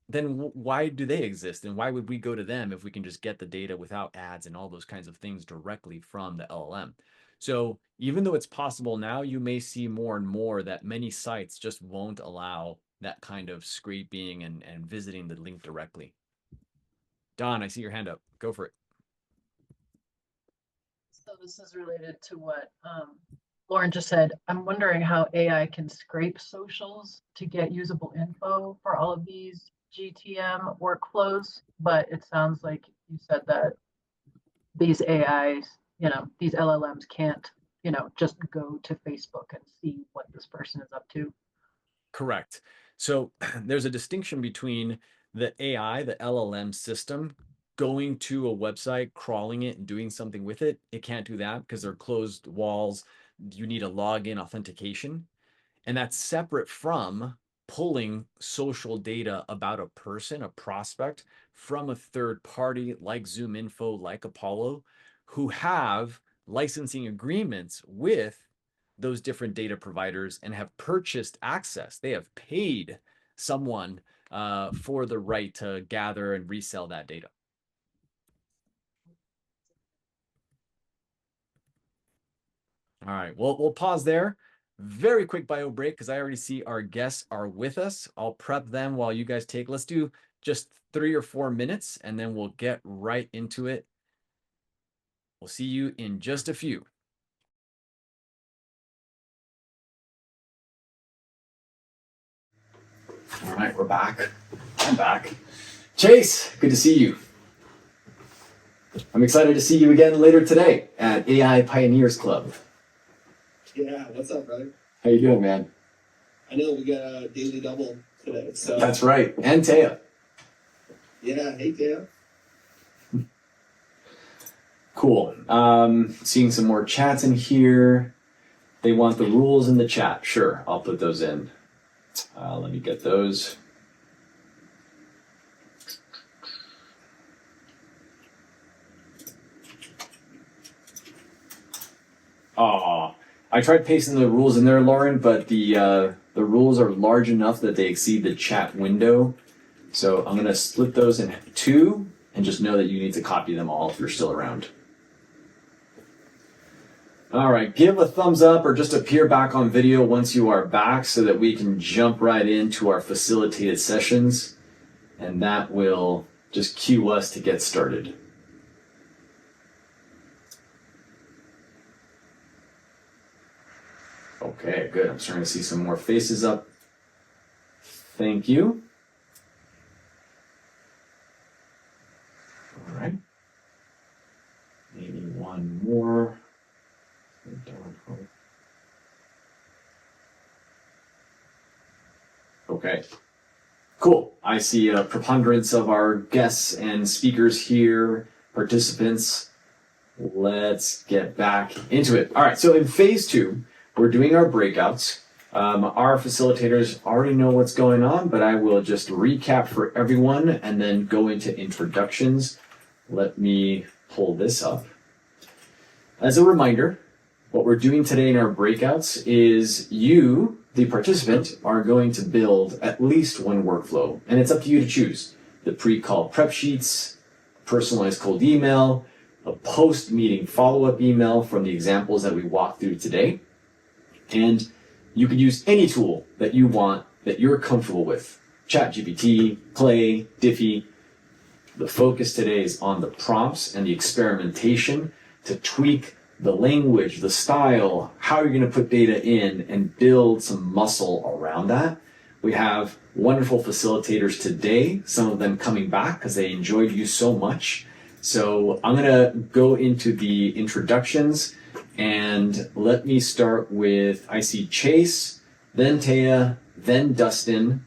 then why do they exist? And why would we go to them if we can just get the data without ads and all those kinds of things directly from the LLM? So even though it's possible now, you may see more and more that many sites just won't allow that kind of scraping and visiting the link directly. Don, I see your hand up. Go for it. So this is related to what Lauren just said. I'm wondering how AI can scrape socials to get usable info for all of these GTM workflows, but it sounds like you said that these AIs, these LLMs can't, just go to Facebook and see what this person is up to. Correct. So there's a distinction between the AI, the LLM system, going to a website, crawling it, and doing something with it. It can't do that because they're closed walls. You need a login authentication. And that's separate from pulling social data about a person, a prospect, from a third party like Zoom Info, like Apollo, who have licensing agreements with those different data providers and have purchased access. They have paid someone for the right to gather and resell that data. All right, well, we'll pause there. Very quick bio break because I already see our guests are with us. I'll prep them while you guys take. Let's do just 3 or 4 minutes and then we'll get right into it. We'll see you in just a few. All right, we're back. I'm back. Chase, good to see you. I'm excited to see you again later today at AI Pioneers Club. Yeah, what's up, brother? How you doing, man? I know we got a daily double today, so That's right, and Taya. yeah, hey Teo. Cool. Seeing some more chats in here. They want the rules in the chat. Sure, I'll put those in. Let me get those. Oh, I tried pasting the rules in there, Lauren, but the rules are large enough that they exceed the chat window. So I'm gonna split those in 2 and just know that you need to copy them all if you're still around. All right, give a thumbs up or just appear back on video once you are back so that we can jump right into our facilitated sessions, and that will just cue us to get started. Okay, good. I'm starting to see some more faces up. Thank you. All right. Maybe one more. Okay, cool. I see a preponderance of our guests and speakers here, participants. Let's get back into it. All right, so in phase 2, we're doing our breakouts. Our facilitators already know what's going on, but I will just recap for everyone and then go into introductions. Let me pull this up. As a reminder, what we're doing today in our breakouts is you, the participant, are going to build at least one workflow, and it's up to you to choose. The pre-call prep sheets, personalized cold email, a post-meeting follow-up email from the examples that we walked through today. And you can use any tool that you want, that you're comfortable with. ChatGPT, Clay, Diffie. The focus today is on the prompts and the experimentation to tweak the language, the style, how you're going to put data in and build some muscle around that. We have wonderful facilitators today, some of them coming back because they enjoyed you so much. So I'm going to go into the introductions, and let me start with, I see Chase, then Taya, then Dustin.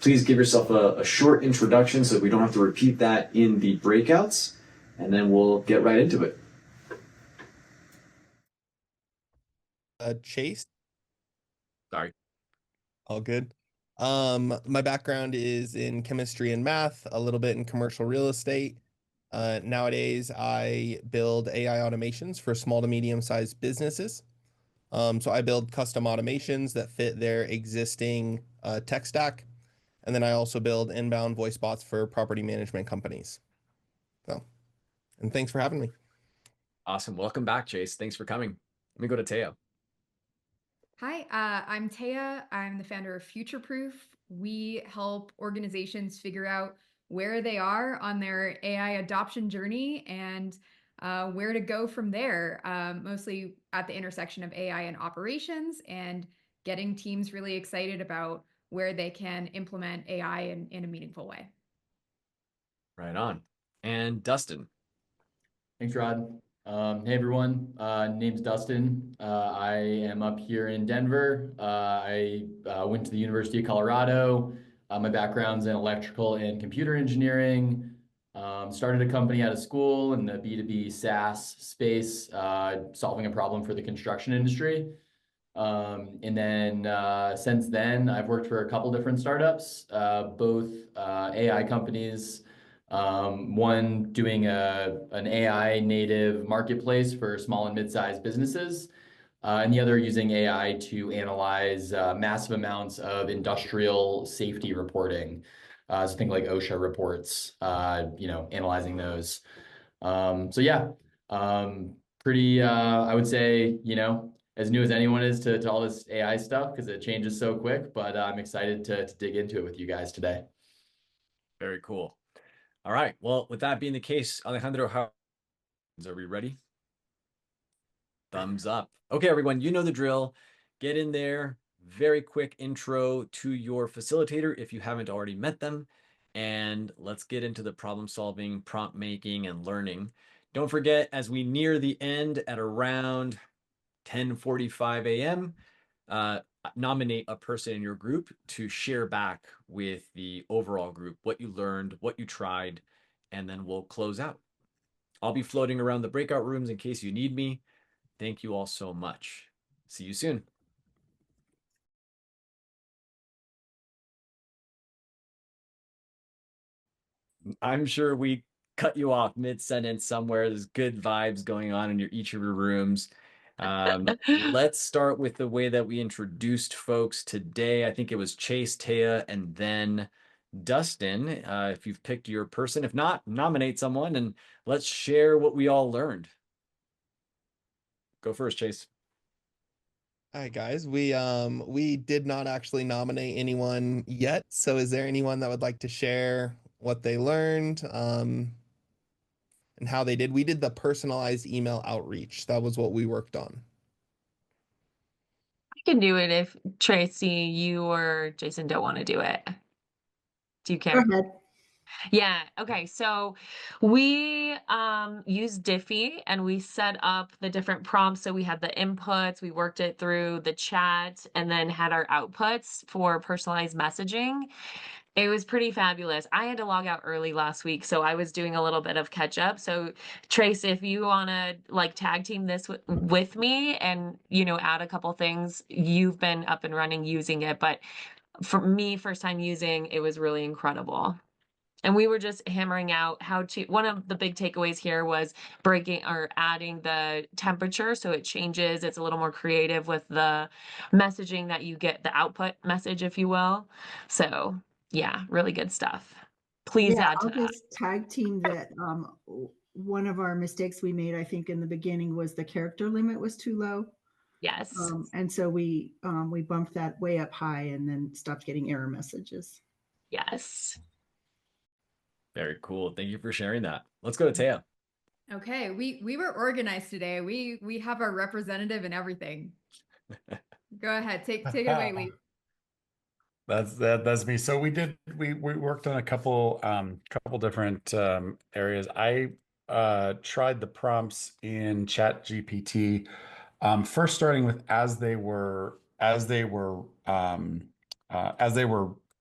Please give yourself a short introduction so we don't have to repeat that in the breakouts, and then we'll get right into it. Chase. Sorry. All good. My background is in chemistry and math, a little bit in commercial real estate. Nowadays, I build AI automations for small to medium-sized businesses. So I build custom automations that fit their existing tech stack. And then I also build inbound voice bots for property management companies. So, and thanks for having me. Awesome. Welcome back, Chase. Thanks for coming. Let me go to Taya. Hi, I'm Taya. I'm the founder of Futureproof. We help organizations figure out where they are on their AI adoption journey and where to go from there, mostly at the intersection of AI and operations, and getting teams really excited about where they can implement AI in a meaningful way. Right on. And Dustin. Thanks, Rod. Hey, everyone. Name's Dustin. I am up here in Denver. I went to the University of Colorado. My background's in electrical and computer engineering. Started a company out of school in the B2B SaaS space, solving a problem for the construction industry. And then since then, I've worked for a couple different startups, both AI companies, one doing an AI native marketplace for small and mid-sized businesses, and the other using AI to analyze massive amounts of industrial safety reporting. So think like OSHA reports, analyzing those. So yeah, pretty, I would say, as new as anyone is to all this AI stuff because it changes so quick, but I'm excited to dig into it with you guys today. Very cool. All right. Well, with that being the case, Alejandro, are we ready? Thumbs up. Okay, everyone, you know the drill. Get in there. Very quick intro to your facilitator if you haven't already met them. And let's get into the problem solving, prompt making, and learning. Don't forget, as we near the end at around 10:45 a.m., nominate a person in your group to share back with the overall group what you learned, what you tried, and then we'll close out. I'll be floating around the breakout rooms in case you need me. Thank you all so much. See you soon. I'm sure we cut you off mid-sentence somewhere. There's good vibes going on in each of your rooms. Let's start with the way that we introduced folks today. I think it was Chase, Taya, and then Dustin. If you've picked your person, if not, nominate someone and let's share what we all learned. Go first, Chase. Hi guys, we did not actually nominate anyone yet. So is there anyone that would like to share what they learned and how they did? We did the personalized email outreach. That was what we worked on. I can do it if Tracy, you or Jason don't want to do it. Do you care? Go ahead. Yeah. Okay. So we used Diffie and we set up the different prompts. So we had the inputs, we worked it through the chat, and then had our outputs for personalized messaging. It was pretty fabulous. I had to log out early last week, so I was doing a little bit of catch up. So Trace, if you want to like tag team this with me and, add a couple things, you've been up and running using it. But for me, first time using, it was really incredible. And we were just hammering out one of the big takeaways here was breaking or adding the temperature. So it changes, it's a little more creative with the messaging that you get, the output message, if you will. So yeah, really good stuff. Please add to I'll that. just tag team that. One of our mistakes we made, I think, in the beginning was the character limit was too low. Yes. And so we bumped that way up high and then stopped getting error messages. Yes. Very cool. Thank you for sharing that. Let's go to Taya. Okay, we were organized today. We have our representative and everything. Go ahead, take it away, Lee. That's me. So we worked on a couple different areas. I tried the prompts in ChatGPT, first starting with as they were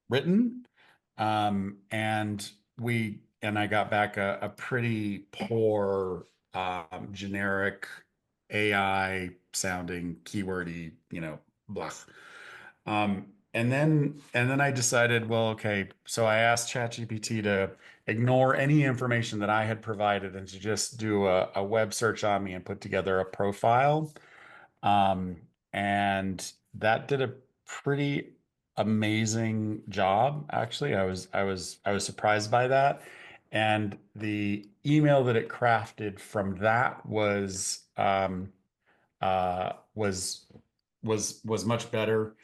written, and I got back a pretty poor generic AI sounding keywordy, blah. And then I decided, well, okay, so I asked ChatGPT to ignore any information that I had provided and to just do a web search on me and put together a profile. And that did a pretty amazing job, actually. I was surprised by that. And the email that it crafted from that was much better.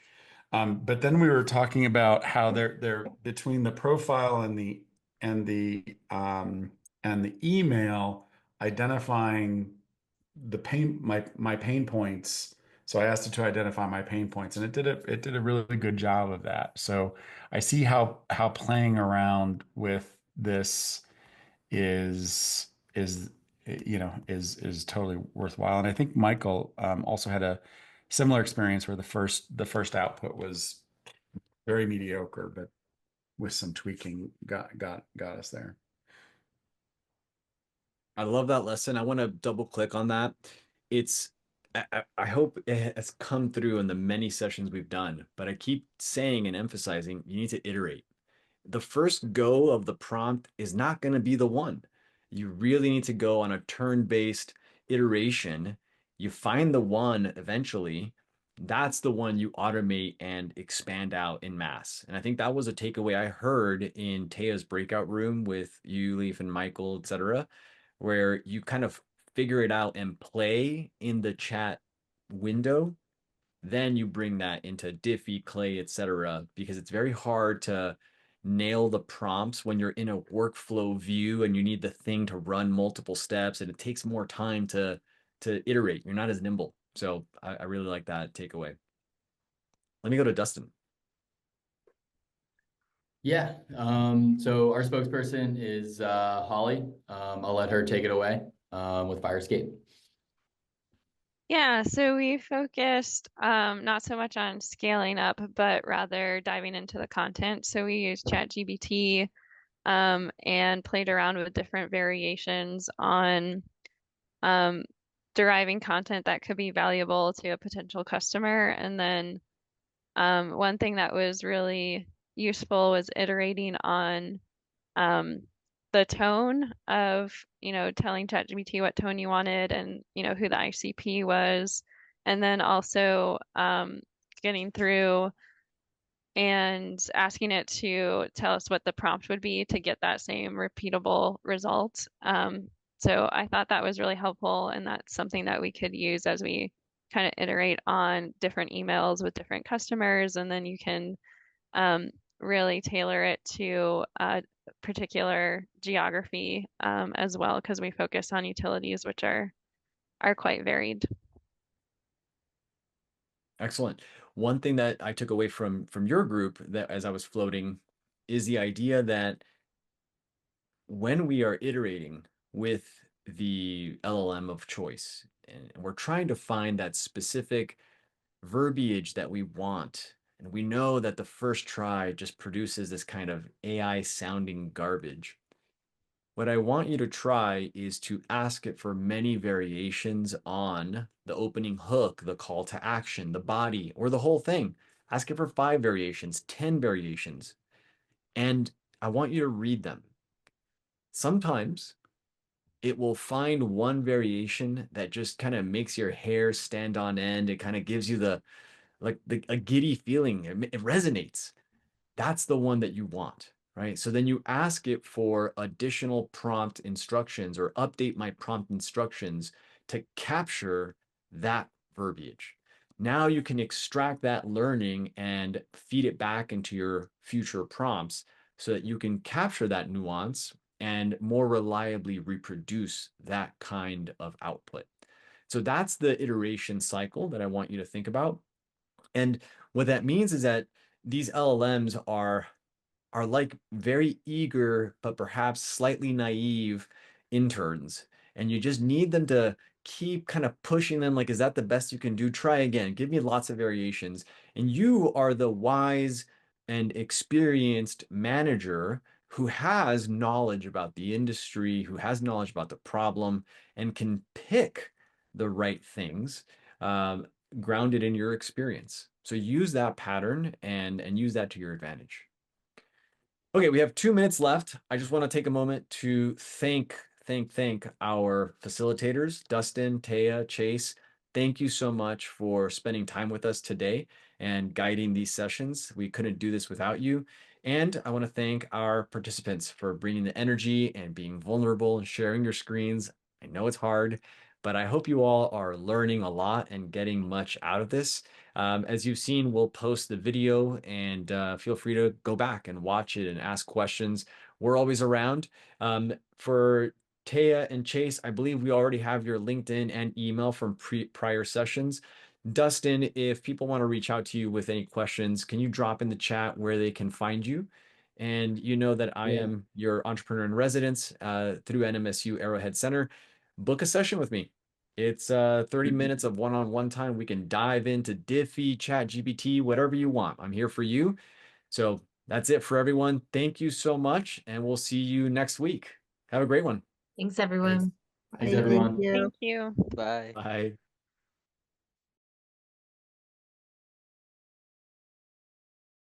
But then we were talking about how they're between the profile and the email, identifying my pain points. So I asked it to identify my pain points, and it did a really good job of that. So I see how playing around with this is totally worthwhile. And I think Michael also had a similar experience where the first output was very mediocre, but with some tweaking got us there. I love that lesson. I want to double click on that. It's I hope it has come through in the many sessions we've done, but I keep saying and emphasizing you need to iterate. The first go of the prompt is not going to be the one. You really need to go on a turn-based iteration. You find the one eventually. That's the one you automate and expand out in mass. And I think that was a takeaway I heard in Taya's breakout room with you, Leaf, and Michael, etc., where you kind of figure it out and play in the chat window. Then you bring that into Diffie, Clay, etc., because it's very hard to nail the prompts when you're in a workflow view and you need the thing to run multiple steps, and it takes more time to iterate. You're not as nimble. So I really like that takeaway. Let me go to Dustin. Yeah. So our spokesperson is Holly. I'll let her take it away with Firescape. Yeah, so we focused not so much on scaling up, but rather diving into the content. So we used ChatGPT and played around with different variations on deriving content that could be valuable to a potential customer. And then one thing that was really useful was iterating on the tone of, telling ChatGPT what tone you wanted and, who the ICP was. And then also getting through and asking it to tell us what the prompt would be to get that same repeatable result. So I thought that was really helpful, and that's something that we could use as we kind of iterate on different emails with different customers, and then you can really tailor it to a particular geography as well, because we focus on utilities, which are quite varied. Excellent. One thing that I took away from your group that as I was floating is the idea that when we are iterating with the LLM of choice, and we're trying to find that specific verbiage that we want, and we know that the first try just produces this kind of AI sounding garbage. What I want you to try is to ask it for many variations on the opening hook, the call to action, the body, or the whole thing. Ask it for 5 variations, 10 variations, and I want you to read them. Sometimes it will find one variation that just kind of makes your hair stand on end. It kind of gives you a giddy feeling. It resonates. That's the one that you want, right? So then you ask it for additional prompt instructions or update my prompt instructions to capture that verbiage. Now you can extract that learning and feed it back into your future prompts so that you can capture that nuance and more reliably reproduce that kind of output. So that's the iteration cycle that I want you to think about. And what that means is that these LLMs are like very eager, but perhaps slightly naive interns. And you just need them to keep kind of pushing them like, is that the best you can do? Try again, give me lots of variations. And you are the wise and experienced manager who has knowledge about the industry, who has knowledge about the problem, and can pick the right things grounded in your experience. So use that pattern and use that to your advantage. Okay, we have 2 minutes left. I just want to take a moment to thank our facilitators, Dustin, Taya, Chase. Thank you so much for spending time with us today and guiding these sessions. We couldn't do this without you. And I want to thank our participants for bringing the energy and being vulnerable and sharing your screens. I know it's hard, but I hope you all are learning a lot and getting much out of this. As you've seen, we'll post the video, and feel free to go back and watch it and ask questions. We're always around. For Taya and Chase, I believe we already have your LinkedIn and email from prior sessions. Dustin, if people want to reach out to you with any questions, can you drop in the chat where they can find you? And you know that I am your entrepreneur in residence through NMSU Arrowhead Center. Book a session with me. It's 30 minutes of one-on-one time. We can dive into Diffie, ChatGPT, whatever you want. I'm here for you. So that's it for everyone. Thank you so much, and we'll see you next week. Have a great one. Thanks, everyone. Thanks, everyone. you. Thank you. Bye. Bye.